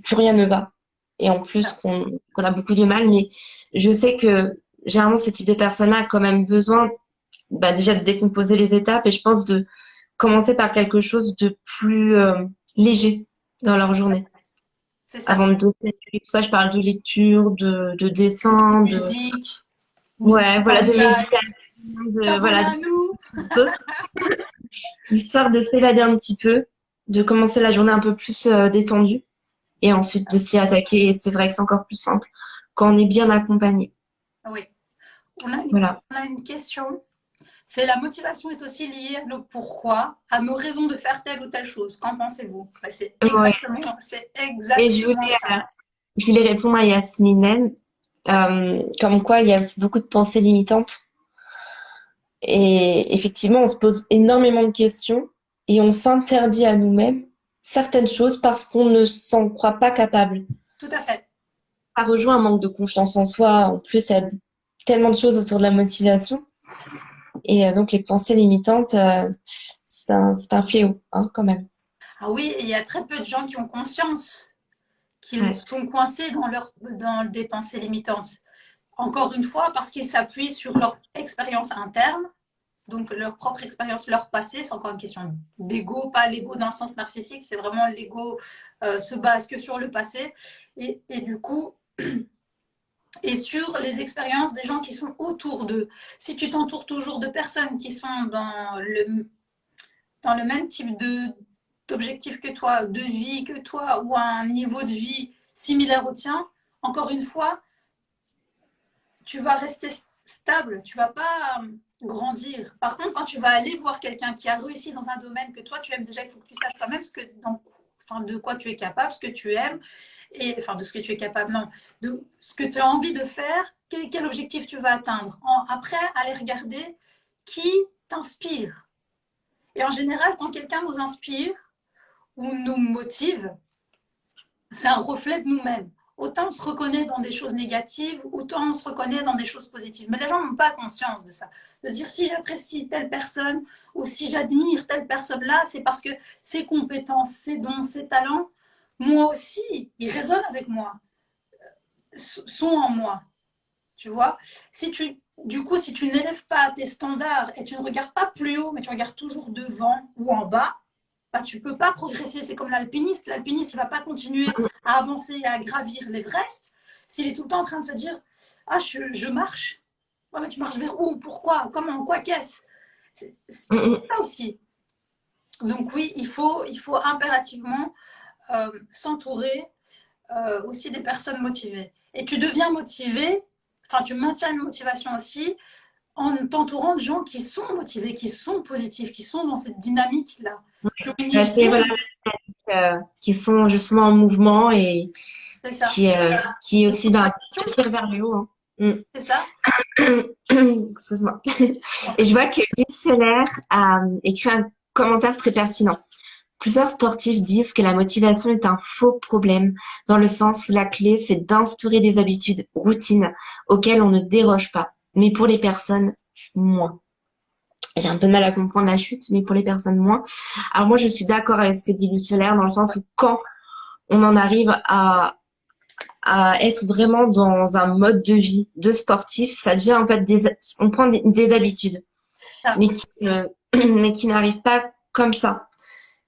plus rien ne va. Et en plus qu'on a beaucoup de mal. Mais je sais que généralement, ce type de personnes-là a quand même besoin déjà de décomposer les étapes. Et je pense de commencer par quelque chose de plus léger dans leur journée. C'est ça. Avant de tout ça, je parle de lecture, de dessin, de musique. Ouais, voilà, de méditation, voilà, nous. Histoire de s'évader un petit peu, de commencer la journée un peu plus détendue et ensuite de s'y attaquer. Et c'est vrai que c'est encore plus simple quand on est bien accompagné. Oui. On a une question. C'est la motivation est aussi liée à nos pourquoi, à nos raisons de faire telle ou telle chose. Qu'en pensez-vous? C'est exactement, Et ça. Je voulais répondre à Yasminen, comme quoi il y a aussi beaucoup de pensées limitantes. Et effectivement, on se pose énormément de questions et on s'interdit à nous-mêmes certaines choses parce qu'on ne s'en croit pas capable. Tout à fait. Ça rejoint un manque de confiance en soi. En plus, il y a tellement de choses autour de la motivation. Et donc, les pensées limitantes, c'est un fléau, hein, quand même. Ah oui, il y a très peu de gens qui ont conscience qu'ils sont coincés dans des pensées limitantes. Encore une fois, parce qu'ils s'appuient sur leur expérience interne, donc leur propre expérience, leur passé. C'est encore une question d'ego, pas l'ego dans le sens narcissique, c'est vraiment l'ego se base que sur le passé. Et du coup, et sur les expériences des gens qui sont autour d'eux. Si tu t'entoures toujours de personnes qui sont dans le même type d'objectif que toi, de vie que toi, ou à un niveau de vie similaire au tien, encore une fois, tu vas rester stable, tu vas pas grandir. Par contre, quand tu vas aller voir quelqu'un qui a réussi dans un domaine que toi tu aimes déjà, il faut que tu saches toi-même de quoi tu es capable, ce que tu aimes, et enfin de ce que tu es capable, non, de ce que tu as envie de faire, quel objectif tu vas atteindre. Après, aller regarder qui t'inspire. Et en général, quand quelqu'un nous inspire ou nous motive, c'est un reflet de nous-mêmes. Autant on se reconnaît dans des choses négatives, autant on se reconnaît dans des choses positives. Mais les gens n'ont pas conscience de ça. De se dire, si j'apprécie telle personne ou si j'admire telle personne-là, c'est parce que ses compétences, ses dons, ses talents, moi aussi, ils résonnent avec moi, sont en moi. Tu vois, du coup, si tu n'élèves pas tes standards et tu ne regardes pas plus haut, mais tu regardes toujours devant ou en bas, bah, tu ne peux pas progresser. C'est comme l'alpiniste. L'alpiniste, il ne va pas continuer à avancer et à gravir l'Everest s'il est tout le temps en train de se dire « Ah, je marche. Ouais, mais tu marches vers où? Pourquoi? Comment? Quoi qu'est-ce ?» C'est ça aussi. Donc oui, il faut impérativement s'entourer aussi des personnes motivées. Et tu deviens motivé, enfin tu maintiens une motivation aussi en t'entourant de gens qui sont motivés, qui sont positifs, qui sont dans cette dynamique-là. Qui sont justement en mouvement et qui aussi tire vers le haut. Hein. C'est ça. Excuse-moi. Et je vois que Luc Scheller a écrit un commentaire très pertinent. Plusieurs sportifs disent que la motivation est un faux problème, dans le sens où la clé, c'est d'instaurer des habitudes, routines, auxquelles on ne déroge pas. Mais pour les personnes, moins. J'ai un peu de mal à comprendre la chute, mais pour les personnes, moins. Alors moi, je suis d'accord avec ce que dit Luc Scheller, dans le sens où quand on en arrive à être vraiment dans un mode de vie de sportif, ça devient en fait on prend des habitudes, mais qui n'arrivent pas comme ça.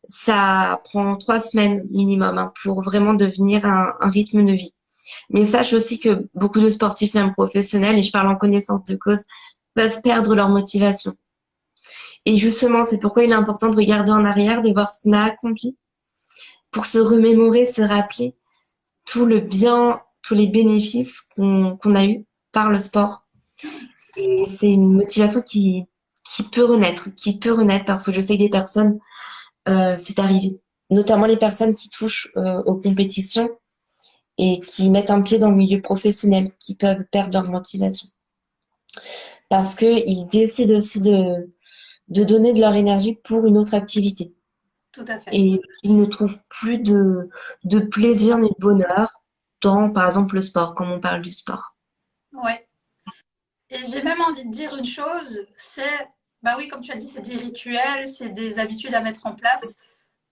Ça prend 3 semaines minimum hein, pour vraiment devenir un rythme de vie. Mais sache aussi que beaucoup de sportifs, même professionnels, et je parle en connaissance de cause, peuvent perdre leur motivation. Et justement, c'est pourquoi il est important de regarder en arrière, de voir ce qu'on a accompli, pour se remémorer, se rappeler tout le bien, tous les bénéfices qu'on a eu par le sport. Et c'est une motivation qui peut renaître parce que je sais que des personnes, c'est arrivé. Notamment les personnes qui touchent aux compétitions et qui mettent un pied dans le milieu professionnel, qui peuvent perdre leur motivation. Parce qu'ils décident aussi de donner de leur énergie pour une autre activité. Tout à fait. Et ils ne trouvent plus de plaisir ni de bonheur dans, par exemple, le sport, comme on parle du sport. Ouais. Et j'ai même envie de dire une chose, c'est, bah oui, comme tu as dit, c'est des rituels, c'est des habitudes à mettre en place.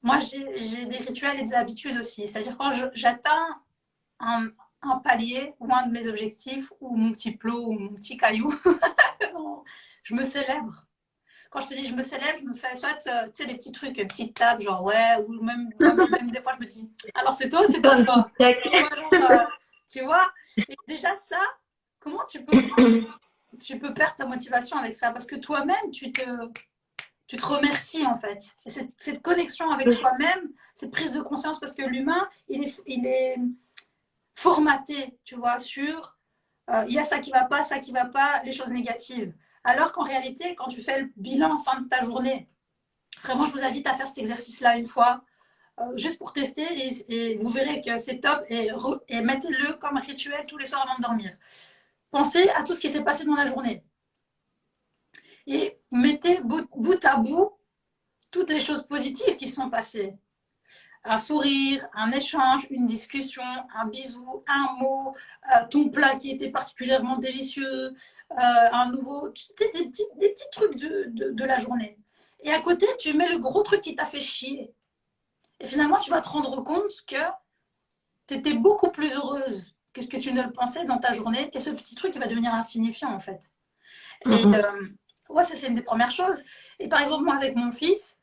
Moi, j'ai des rituels et des habitudes aussi. C'est-à-dire quand j'atteins un, un palier ou un de mes objectifs ou mon petit plot ou mon petit caillou, je me célèbre. Quand je te dis je me célèbre, je me fais soit tu sais, des petits trucs, une petite table, genre ouais, ou même des fois je me dis alors c'est toi ou c'est pas toi. Genre, tu vois, et déjà ça, comment tu peux perdre ta motivation avec ça parce que toi-même tu te remercies en fait. Et cette connexion avec toi-même, cette prise de conscience parce que l'humain il est formaté, tu vois, sur il y a ça qui va pas, les choses négatives. Alors qu'en réalité, quand tu fais le bilan en fin de ta journée, vraiment, je vous invite à faire cet exercice-là une fois, juste pour tester, et vous verrez que c'est top, et mettez-le comme rituel tous les soirs avant de dormir. Pensez à tout ce qui s'est passé dans la journée. Et mettez bout à bout toutes les choses positives qui se sont passées. Un sourire, un échange, une discussion, un bisou, un mot, ton plat qui était particulièrement délicieux, un nouveau, des petits trucs de la journée. Et à côté, tu mets le gros truc qui t'a fait chier. Et finalement, tu vas te rendre compte que tu étais beaucoup plus heureuse que ce que tu ne le pensais dans ta journée. Et ce petit truc, il va devenir insignifiant en fait. Et ouais, ça, c'est une des premières choses. Et par exemple, moi, avec mon fils,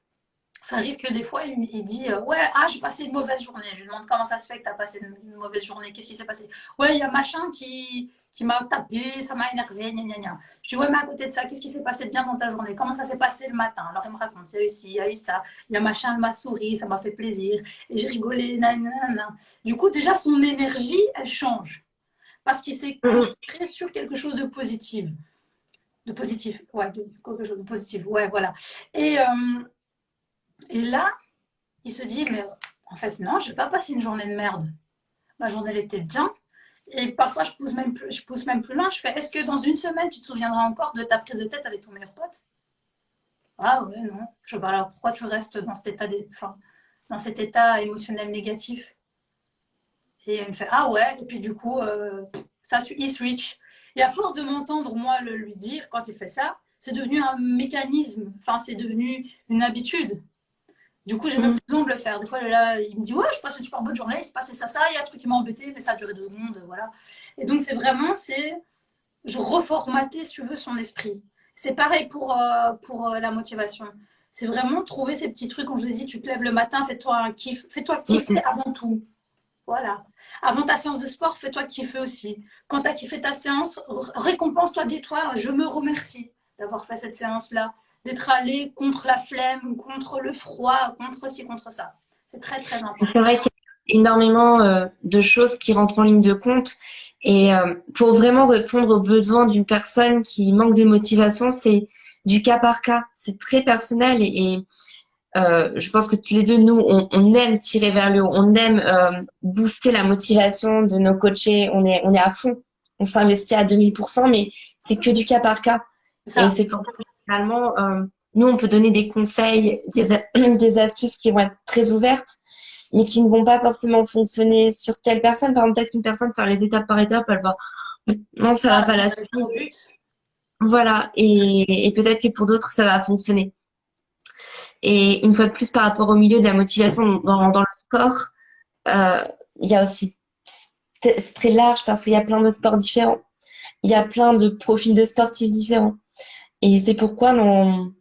ça arrive que des fois, il dit ouais, j'ai passé une mauvaise journée. Je lui demande comment ça se fait que tu as passé une mauvaise journée. Qu'est-ce qui s'est passé? Ouais, il y a machin qui m'a tapé, ça m'a énervé, gna gna gna. Je dis ouais, mais à côté de ça, qu'est-ce qui s'est passé de bien dans ta journée? Comment ça s'est passé le matin? Alors il me raconte il y a eu ci, il y a eu ça, il y a machin, elle m'a souri, ça m'a fait plaisir, et j'ai rigolé, nanana. Du coup, déjà, son énergie, elle change. Parce qu'il s'est concentré sur quelque chose de positif. De positif, ouais, quelque chose de positif, ouais, voilà. Et, et là, il se dit, mais en fait, non, je n'ai pas passé une journée de merde. Ma journée, elle était bien. Et parfois, je pousse même plus loin. Je fais, est-ce que dans une semaine, tu te souviendras encore de ta prise de tête avec ton meilleur pote? Ah ouais, non. Je sais pas, alors pourquoi tu restes dans cet état, enfin, dans cet état émotionnel négatif? Et il me fait, ah ouais. Et puis du coup, il switch. Et à force de m'entendre, moi, lui dire, quand il fait ça, c'est devenu un mécanisme. Enfin, c'est devenu une habitude. Du coup, j'ai même plus besoin de le faire. Des fois, là, il me dit ouais, je passe une super bonne journée, il se passait ça, il y a un truc qui m'a embêté, mais ça a duré 2 secondes, voilà. Et donc, je reformatais, si tu veux, son esprit. C'est pareil pour la motivation. C'est vraiment trouver ces petits trucs, comme je vous ai dit, tu te lèves le matin, fais-toi un kiff, fais-toi kiffer avant tout. Voilà. Avant ta séance de sport, fais-toi kiffer aussi. Quand tu as kiffé ta séance, récompense-toi, dis-toi, je me remercie d'avoir fait cette séance-là, d'être allé contre la flemme, contre le froid, contre ci, contre ça. C'est très, très important. C'est vrai qu'il y a énormément de choses qui rentrent en ligne de compte. Et pour vraiment répondre aux besoins d'une personne qui manque de motivation, c'est du cas par cas. C'est très personnel et je pense que tous les deux, nous, on aime tirer vers le haut, on aime booster la motivation de nos coachés, on est à fond, on s'investit à 2000%, mais c'est que du cas par cas. Et c'est pour ça que finalement, nous, on peut donner des conseils, des astuces qui vont être très ouvertes, mais qui ne vont pas forcément fonctionner sur telle personne. Par exemple, peut-être qu'une personne, faire les étapes par étapes, elle va, non, ça va pas la suivre. Voilà, et peut-être que pour d'autres, ça va fonctionner. Et une fois de plus, par rapport au milieu de la motivation dans le sport, il y a aussi, c'est très large parce qu'il y a plein de sports différents. Il y a plein de profils de sportifs différents. Et c'est pourquoi dans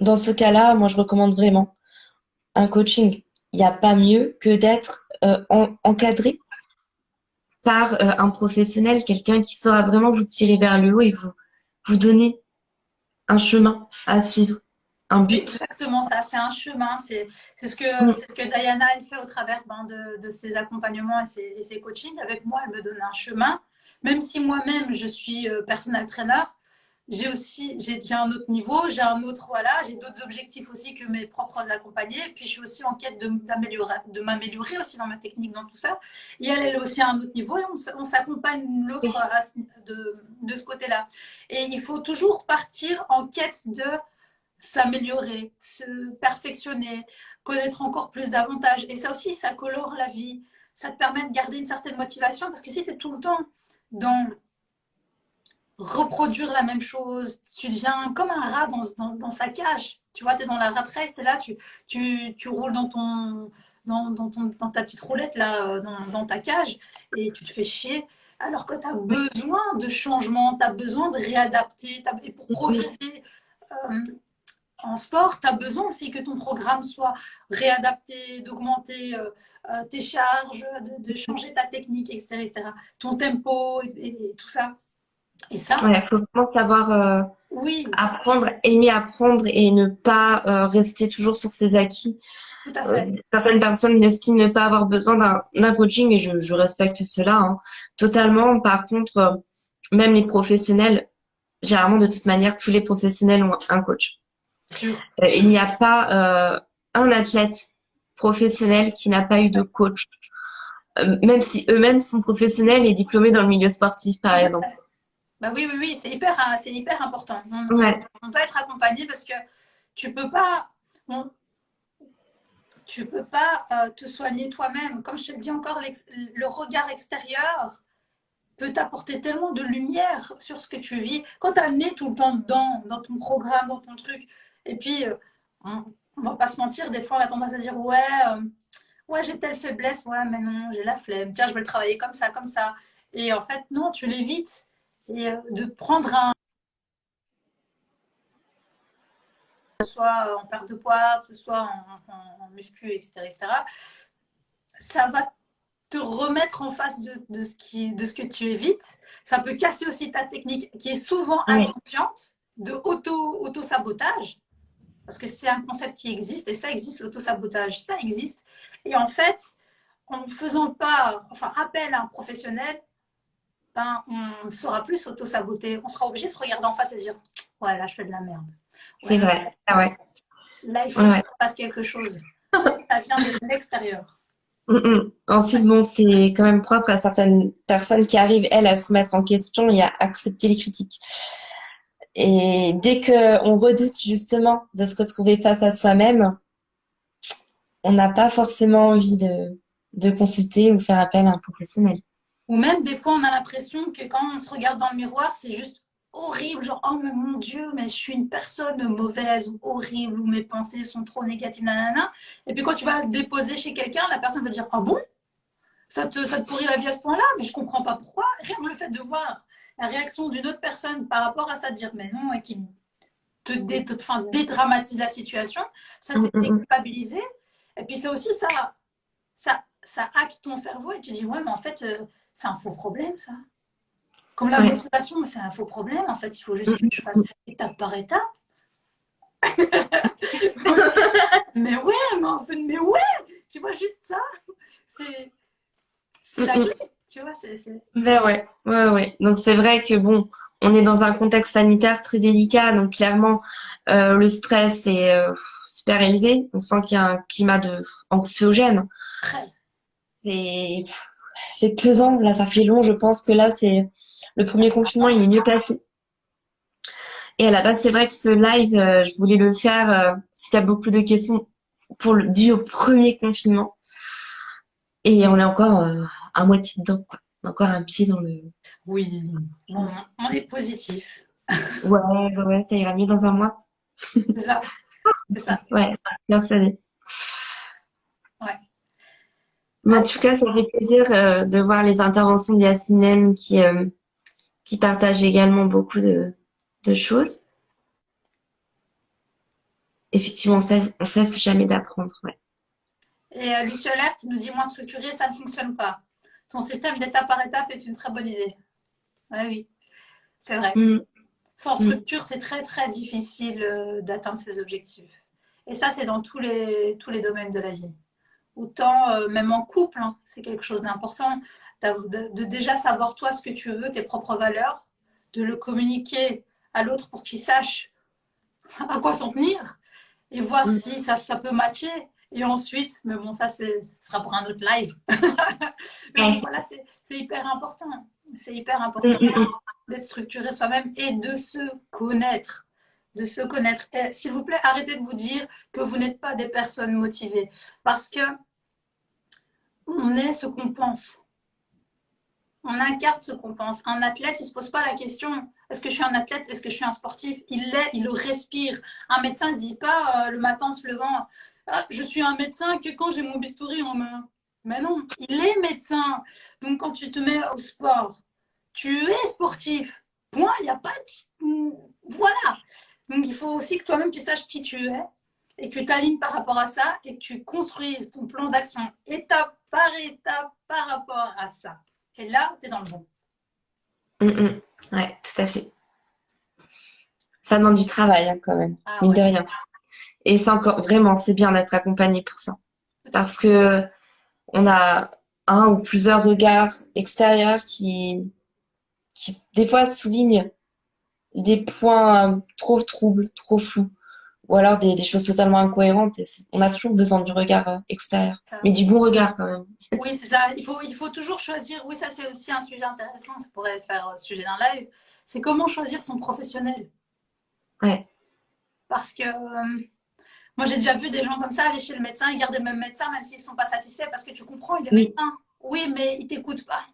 dans ce cas-là, moi, je recommande vraiment un coaching. Il n'y a pas mieux que d'être encadré par un professionnel, quelqu'un qui saura vraiment vous tirer vers le haut et vous donner un chemin à suivre, un C'est but. exactement ça, c'est un chemin, Mm. c'est ce que Diana elle fait au travers de ses accompagnements et ses coachings. Avec moi, elle me donne un chemin. Même si moi-même je suis personal trainer, j'ai un autre niveau, j'ai d'autres objectifs aussi que mes propres accompagnés. Et puis je suis aussi en quête de m'améliorer aussi dans ma technique, dans tout ça. Et elle est aussi à un autre niveau et on s'accompagne l'autre Oui, de ce côté-là. Et il faut toujours partir en quête de s'améliorer, se perfectionner, connaître encore plus d'avantages. Et ça aussi, ça colore la vie. Ça te permet de garder une certaine motivation parce que si tu es tout le temps dans reproduire la même chose, tu deviens comme un rat dans sa cage. Tu vois, tu es dans la rat race, tu es là, tu roules dans ta petite roulette là, dans ta cage et tu te fais chier. Alors que tu as besoin de changement, tu as besoin de réadapter. Et pour oui, progresser, euh, en sport, tu as besoin aussi que ton programme soit réadapté, d'augmenter tes charges, de changer ta technique, etc., etc. Ton tempo et tout ça. Et ça, ouais, faut vraiment savoir oui, apprendre, aimer apprendre et ne pas rester toujours sur ses acquis. tout à fait. Certaines personnes estiment ne pas avoir besoin d'un coaching et je respecte cela hein, totalement. Par contre, même les professionnels, généralement de toute manière, tous les professionnels ont un coach. Sûr. Il n'y a pas un athlète professionnel qui n'a pas eu de coach, même si eux-mêmes sont professionnels et diplômés dans le milieu sportif, par Tout à exemple. fait. Bah oui, oui, oui, c'est hyper important. Ouais, On doit être accompagné parce que tu peux pas, on- tu peux pas te soigner toi-même. Comme je te le dis encore, le regard extérieur peut t'apporter tellement de lumière sur ce que tu vis. Quand tu as le nez tout le temps dedans, dans ton programme, dans ton truc, et puis on va pas se mentir, des fois on a tendance à dire ouais, ouais j'ai telle faiblesse, ouais mais non, j'ai la flemme, tiens je vais le travailler comme ça, comme ça. Et en fait non, tu l'évites. Et de prendre que ce soit en perte de poids, que ce soit en muscu, etc., etc., ça va te remettre en face de ce que tu évites. Ça peut casser aussi ta technique qui est souvent ouais, inconsciente de auto-sabotage, parce que c'est un concept qui existe et ça existe, l'auto-sabotage, ça existe. Et en fait, en ne faisant pas, enfin, appel à un professionnel, ben, on ne saura plus s'auto-saboter. On sera obligé de se regarder en face et se dire ouais, là, je fais de la merde. Ouais, c'est vrai. Ah ouais, là, il faut ouais, que ouais. je fasse quelque chose. Ça vient de l'extérieur. Mm, mm. Ensuite, bon, c'est quand même propre à certaines personnes qui arrivent, elles, à se remettre en question et à accepter les critiques. Et dès que on redoute justement de se retrouver face à soi-même, on n'a pas forcément envie de consulter ou faire appel à un professionnel. Ou même, des fois, on a l'impression que quand on se regarde dans le miroir, c'est juste horrible. Genre, oh mais mon Dieu, mais je suis une personne mauvaise ou horrible, ou mes pensées sont trop négatives, nanana. Et puis quand tu vas le déposer chez quelqu'un, la personne va dire, ah bon, ça te pourrit la vie à ce point-là, mais je comprends pas pourquoi. Rien que le fait de voir la réaction d'une autre personne par rapport à ça, de dire, mais non, et qui enfin, dédramatise la situation, ça te Mm, fait mm, mm. déculpabiliser. Et puis c'est aussi ça hack ton cerveau et tu dis, ouais, mais en fait, c'est un faux problème, ça. Comme la Ouais. motivation, c'est un faux problème. En fait, il faut juste Mm, que je fasse étape par étape. Mais ouais, mais en fait, mais ouais, tu vois, juste ça, c'est mm, la mm. clé. Tu vois, Ben ouais, ouais, ouais. Donc c'est vrai que bon, on est dans un contexte sanitaire très délicat, donc clairement le stress est super élevé. On sent qu'il y a un climat de anxiogène. très. Et c'est pesant. Là, ça fait long. Je pense que là, c'est le premier confinement, il est mieux passé. Et à la base, c'est vrai que ce live, je voulais le faire si tu as beaucoup de questions dû au premier confinement. Et on est encore à moitié dedans, quoi. Encore un pied dans le. Oui, bon, on est positif. Ouais, ouais, ouais, ça ira mieux dans un mois. C'est ça, c'est ça. Ouais, persuadée. Ouais. Mais en Alors, tout cas, ça fait plaisir de voir les interventions d'Yasminem qui partage également beaucoup de choses. effectivement, on cesse jamais d'apprendre. Ouais. Et Luciolaire qui nous dit moins structuré, ça ne fonctionne pas. Son système d'étape par étape est une très bonne idée. Ouais, oui, c'est vrai. Mm, Sans mm, structure, c'est très très difficile d'atteindre ses objectifs. Et ça, c'est dans tous les domaines de la vie. Autant, même en couple, hein, c'est quelque chose d'important. De déjà savoir toi ce que tu veux, tes propres valeurs, de le communiquer à l'autre pour qu'il sache à quoi s'en tenir et voir mm, si ça peut matcher. Et ensuite, mais bon, ça, ce sera pour un autre live. Mais bon, ouais. voilà, c'est hyper important. C'est hyper Mm, important mm, d'être structuré soi-même et de se connaître. De se connaître. S'il vous plaît, arrêtez de vous dire que vous n'êtes pas des personnes motivées. Parce que on est ce qu'on pense. On incarne ce qu'on pense. Un athlète, il ne se pose pas la question est-ce que je suis un athlète, est-ce que je suis un sportif. Il l'est, il le respire. Un médecin ne se dit pas le matin en se levant ah, je suis un médecin que quand j'ai mon bistouri en main. Mais non, il est médecin. Donc quand tu te mets au sport, tu es sportif. Point, il n'y a pas de. Voilà. Donc il faut aussi que toi-même tu saches qui tu es et que tu t'alignes par rapport à ça et que tu construises ton plan d'action étape par rapport à ça. Et là, tu es dans le bon. mm, mm. Ouais, tout à fait. Ça demande du travail, hein, quand même, Ah mine ouais, de rien. Et c'est encore vraiment, c'est bien d'être accompagné pour ça. tout à Parce fait. que on a un ou plusieurs regards extérieurs qui des fois soulignent des points trop troubles, trop flous, ou alors des choses totalement incohérentes. Et on a toujours besoin du regard extérieur, Ça. mais du bon regard quand même. Oui, c'est ça. Il faut toujours choisir. Oui, ça, c'est aussi un sujet intéressant. Ça pourrait faire sujet d'un live. C'est comment choisir son professionnel. Ouais. Parce que moi, j'ai déjà vu des gens comme ça aller chez le médecin et garder le même médecin, même s'ils ne sont pas satisfaits, parce que tu comprends, il est Oui. médecin. Oui, mais il ne t'écoute pas.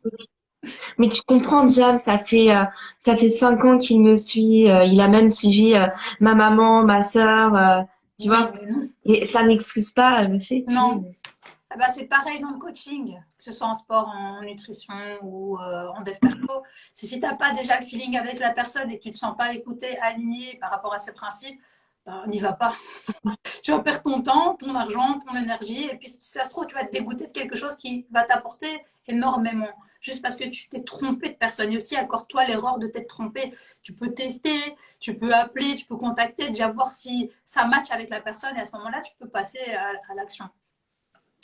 Mais tu comprends, Jam, ça fait 5 ans qu'il me suit. Il a même suivi ma maman, ma sœur, tu Oui, vois. mais non. Et ça n'excuse pas le fait que. Non. Ah bah, c'est pareil dans le coaching, que ce soit en sport, en nutrition ou en dev perso. C'est si tu n'as pas déjà le feeling avec la personne et que tu ne te sens pas écouté, aligné par rapport à ses principes, bah, n'y va pas. Tu vas perdre ton temps, ton argent, ton énergie. Et puis, si ça se trouve, tu vas te dégoûter de quelque chose qui va t'apporter énormément. Juste parce que tu t'es trompé de personne. Et aussi, accorde-toi l'erreur de t'être trompé. Tu peux tester, tu peux appeler, tu peux contacter, déjà voir si ça match avec la personne. Et à ce moment-là, tu peux passer à l'action.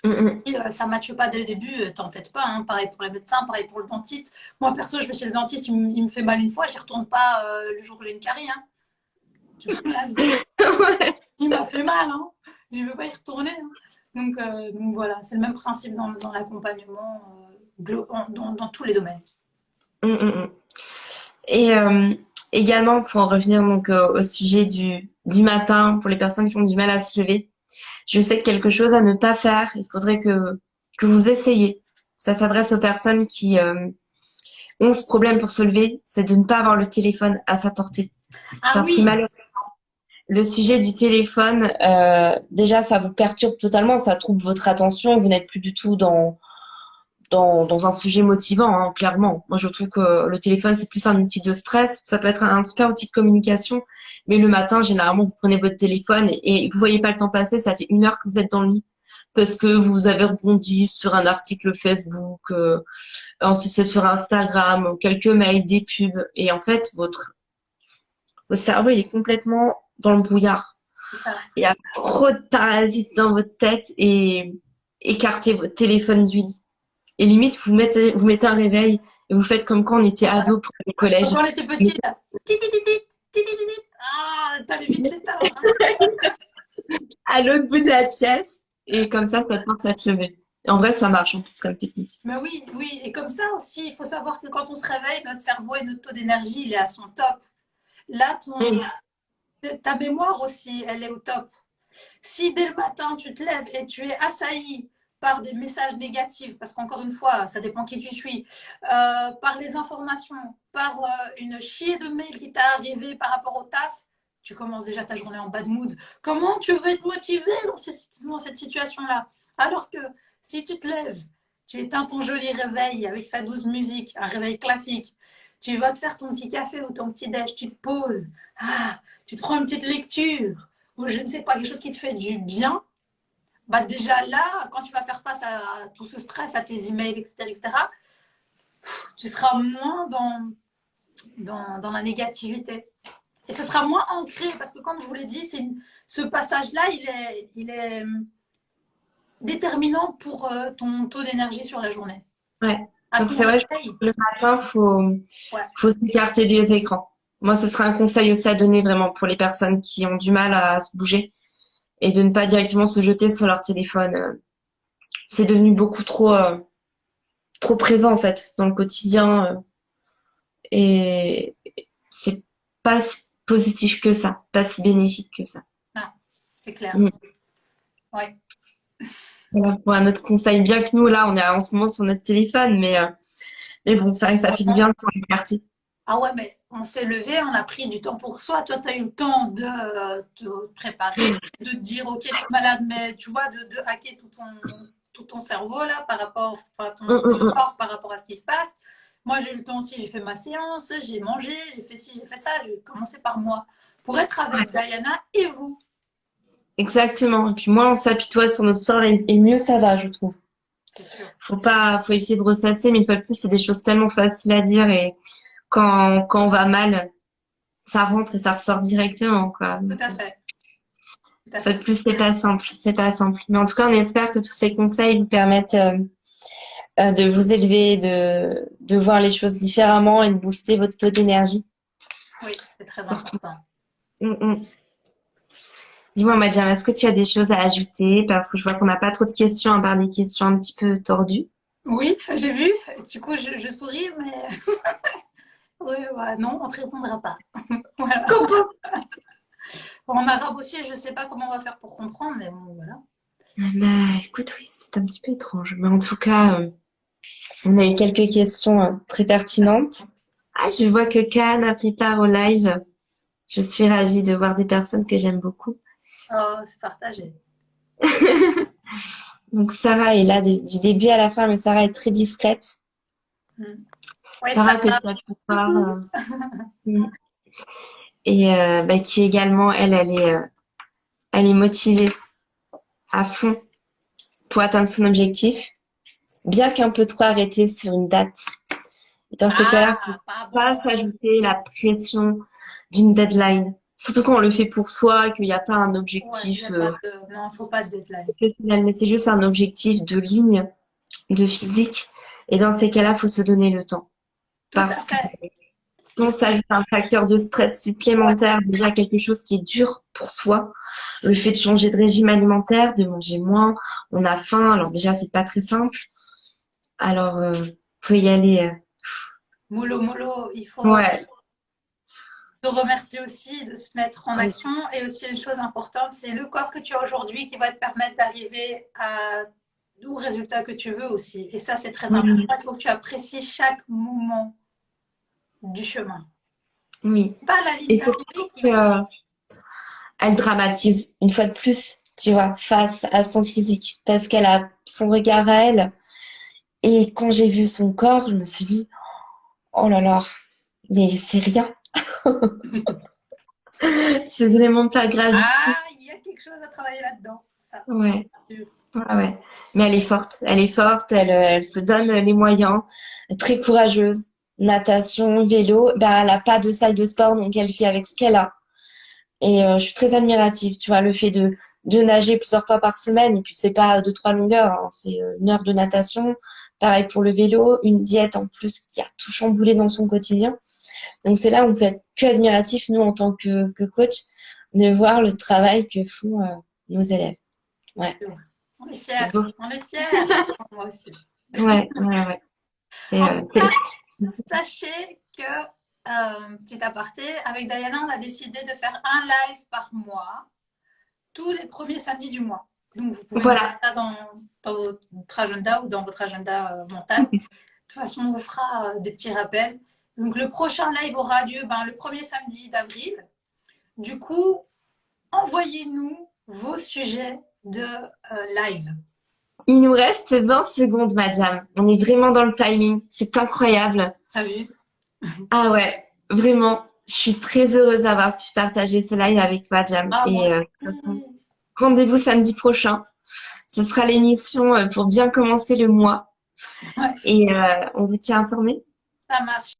Mm, Si ça ne matche pas dès le début, t'entête pas. Hein. Pareil pour les médecins, pareil pour le dentiste. Moi, perso, je vais chez le dentiste, il me fait mal une fois, j'y retourne pas le jour où j'ai une carie. Hein. Tu vois, là, mm. Ouais. il m'a fait mal. Hein. Je ne veux pas y retourner. Hein. Donc voilà, c'est le même principe dans l'accompagnement, dans tous les domaines. Mm, mm, mm. Et également, pour en revenir donc au sujet du matin, pour les personnes qui ont du mal à se lever, je sais que quelque chose à ne pas faire, il faudrait que vous essayiez. Ça s'adresse aux personnes qui ont ce problème pour se lever, c'est de ne pas avoir le téléphone à sa portée. Ah Parce que oui, malheureusement, le sujet du téléphone, déjà, ça vous perturbe totalement, ça trouble votre attention, vous n'êtes plus du tout dans un sujet motivant, hein, clairement. Moi, je trouve que le téléphone, c'est plus un outil de stress. Ça peut être un super outil de communication. Mais le matin, généralement, vous prenez votre téléphone et vous voyez pas le temps passer. Ça fait 1 heure que vous êtes dans le lit parce que vous avez rebondi sur un article Facebook, ensuite c'est sur Instagram, quelques mails, des pubs. Et en fait, votre cerveau, il est complètement dans le brouillard. c'est ça. Il y a trop de parasites dans votre tête et écartez votre téléphone du lit. Et limite, vous mettez un réveil et vous faites comme quand on était Voilà. ado pour le Quand collège. on était petit, là. Ah, t'allais vite l'éteindre. Hein. À l'autre bout de la pièce. Et comme ça force à se lever. Et en vrai, ça marche en plus comme technique. Mais oui, oui. Et comme ça aussi, il faut savoir que quand on se réveille, notre cerveau et notre taux d'énergie, il est à son top. Là, Mm. ta mémoire aussi, elle est au top. Si dès le matin, tu te lèves et tu es assailli par des messages négatifs, parce qu'encore une fois, ça dépend qui tu suis, par les informations, par une chier de mails qui t'a arrivé par rapport au taf, tu commences déjà ta journée en bad mood. Comment tu veux être motivé dans cette situation-là? Alors que si tu te lèves, tu éteins ton joli réveil avec sa douce musique, un réveil classique, tu vas te faire ton petit café ou ton petit déj, tu te poses, tu te prends une petite lecture, ou je ne sais pas, quelque chose qui te fait du bien, bah déjà là, quand tu vas faire face à tout ce stress, à tes emails, etc., tu seras moins dans la négativité. Et ce sera moins ancré, parce que comme je vous l'ai dit, ce passage-là, il est déterminant pour ton taux d'énergie sur la journée. Ouais. À Donc ton c'est vrai, je pense réveil, que le matin, ouais, faut s'écarter des écrans. Moi, ce serait un conseil aussi à donner vraiment pour les personnes qui ont du mal à se bouger et de ne pas directement se jeter sur leur téléphone. C'est devenu beaucoup trop présent en fait dans le quotidien et c'est pas si positif que ça, pas si bénéfique que ça. non, c'est clair. Mm. Ouais. Voilà pour un autre conseil. Bien que nous là, on est en ce moment sur notre téléphone, mais bon, ça, ça fait du bien de s'en écarter. Ah ouais, mais on s'est levé, on a pris du temps pour soi. Toi, tu as eu le temps de te préparer, de te dire, OK, je suis malade, mais tu vois, de hacker tout ton cerveau là, par rapport, enfin, Mm, ton mm, corps par rapport à ce qui se passe. Moi, j'ai eu le temps aussi, j'ai fait ma séance, j'ai mangé, j'ai fait ci, j'ai fait ça. J'ai commencé par moi pour être avec mm. Diana et vous. Exactement. Et puis moins on s'apitoie sur notre sort et mieux ça va, je trouve. C'est sûr. Faut éviter de ressasser, mais une fois de plus, c'est des choses tellement faciles à dire et quand on va mal, ça rentre et ça ressort directement, quoi. Tout Donc, à fait. Tout une à fois de fait. plus, c'est pas simple. Mais en tout cas, on espère que tous ces conseils vous permettent de vous élever, de voir les choses différemment et de booster votre taux d'énergie. Oui, c'est très Surtout. important. Mm, mm. Dis-moi, Madjam, est-ce que tu as des choses à ajouter? Parce que je vois qu'on n'a pas trop de questions à part des questions un petit peu tordues. Oui, j'ai vu. Du coup, je souris, mais oui, ouais, non, on ne te répondra pas. Voilà. Comprends. En arabe aussi, je ne sais pas comment on va faire pour comprendre, mais bon, voilà. Bah, écoute, oui, c'est un petit peu étrange. Mais en tout cas, on a eu quelques questions très pertinentes. Ah, je vois que Khan a pris part au live. Je suis ravie de voir des personnes que j'aime beaucoup. Oh, c'est partagé. Donc Sarah est là du début à la fin, mais Sarah est très discrète. Mm. Oui, ça Sarah que tu va. as pu voir, Coucou. mm. Et bah, qui également, elle est motivée à fond pour atteindre son objectif, bien qu'un peu trop arrêtée sur une date. Et dans ces cas-là, faut Ah, pas pas bon. s'ajouter la pression d'une deadline. Surtout quand on le fait pour soi et qu'il n'y a pas un Ouais, il n'y objectif a pas de... Non, il ne faut pas de deadline. professionnel, mais c'est juste un objectif de ligne, de physique. Et dans ces cas-là, faut se donner le temps. Tout à Parce que fait. Il sinon, faut... ça ajoute un facteur de stress Ouais, supplémentaire, déjà quelque chose qui est dur pour soi. Le fait de changer de régime alimentaire, de manger moins, on a faim. Alors déjà, c'est pas très simple. Alors, faut y aller. mollo, mollo, il faut Ouais. te remercier aussi de se mettre en Oui. action. Et aussi, une chose importante, c'est le corps que tu as aujourd'hui qui va te permettre d'arriver au résultat que tu veux aussi. Et ça, c'est très important. Oui. Il faut que tu apprécies chaque moment du chemin. Oui. Pas la ligne Et surtout d'arrivée qui... que, elle dramatise une fois de plus, tu vois, face à son physique, parce qu'elle a son regard à elle. Et quand j'ai vu son corps, je me suis dit, oh là là, mais c'est rien. C'est vraiment pas grave du tout. Ah, il y a quelque chose à travailler là-dedans. Ça, Ouais, c'est sûr. ouais, ouais. Mais elle est forte. Elle est forte. Elle se donne les moyens. Très courageuse. Natation, vélo. Ben, elle a pas de salle de sport, donc elle fait avec ce qu'elle a. Et je suis très admirative. Tu vois, le fait de nager plusieurs fois par semaine. Et puis c'est pas deux, trois longueurs, hein. C'est une heure de natation. Pareil pour le vélo. Une diète en plus qui a tout chamboulé dans son quotidien. Donc c'est là où on peut être que admiratif, nous, en tant que coach, de voir le travail que font nos élèves. C'est Ouais, sûr. On est c'est fiers. beau. On est fiers. Moi aussi. Ouais, ouais, ouais. En tout cas, sachez que, petit aparté, avec Diana, on a décidé de faire un live par mois, tous les premiers samedis du mois. Donc, vous pouvez noter Voilà. ça dans votre agenda ou dans votre agenda mental. De toute façon, on vous fera des petits rappels. Donc, le prochain live aura lieu le premier samedi d'avril. Du coup, envoyez-nous vos sujets de live. Il nous reste 20 secondes, Madame. On est vraiment dans le timing. C'est incroyable. T'as vu? Ah ouais, vraiment. Je suis très heureuse d'avoir pu partager ce live avec toi, Jam. Ah, Et moi de toute façon, aussi. rendez-vous samedi prochain. Ce sera l'émission pour bien commencer le mois. Ouais, Et on vous tient informé. ça marche.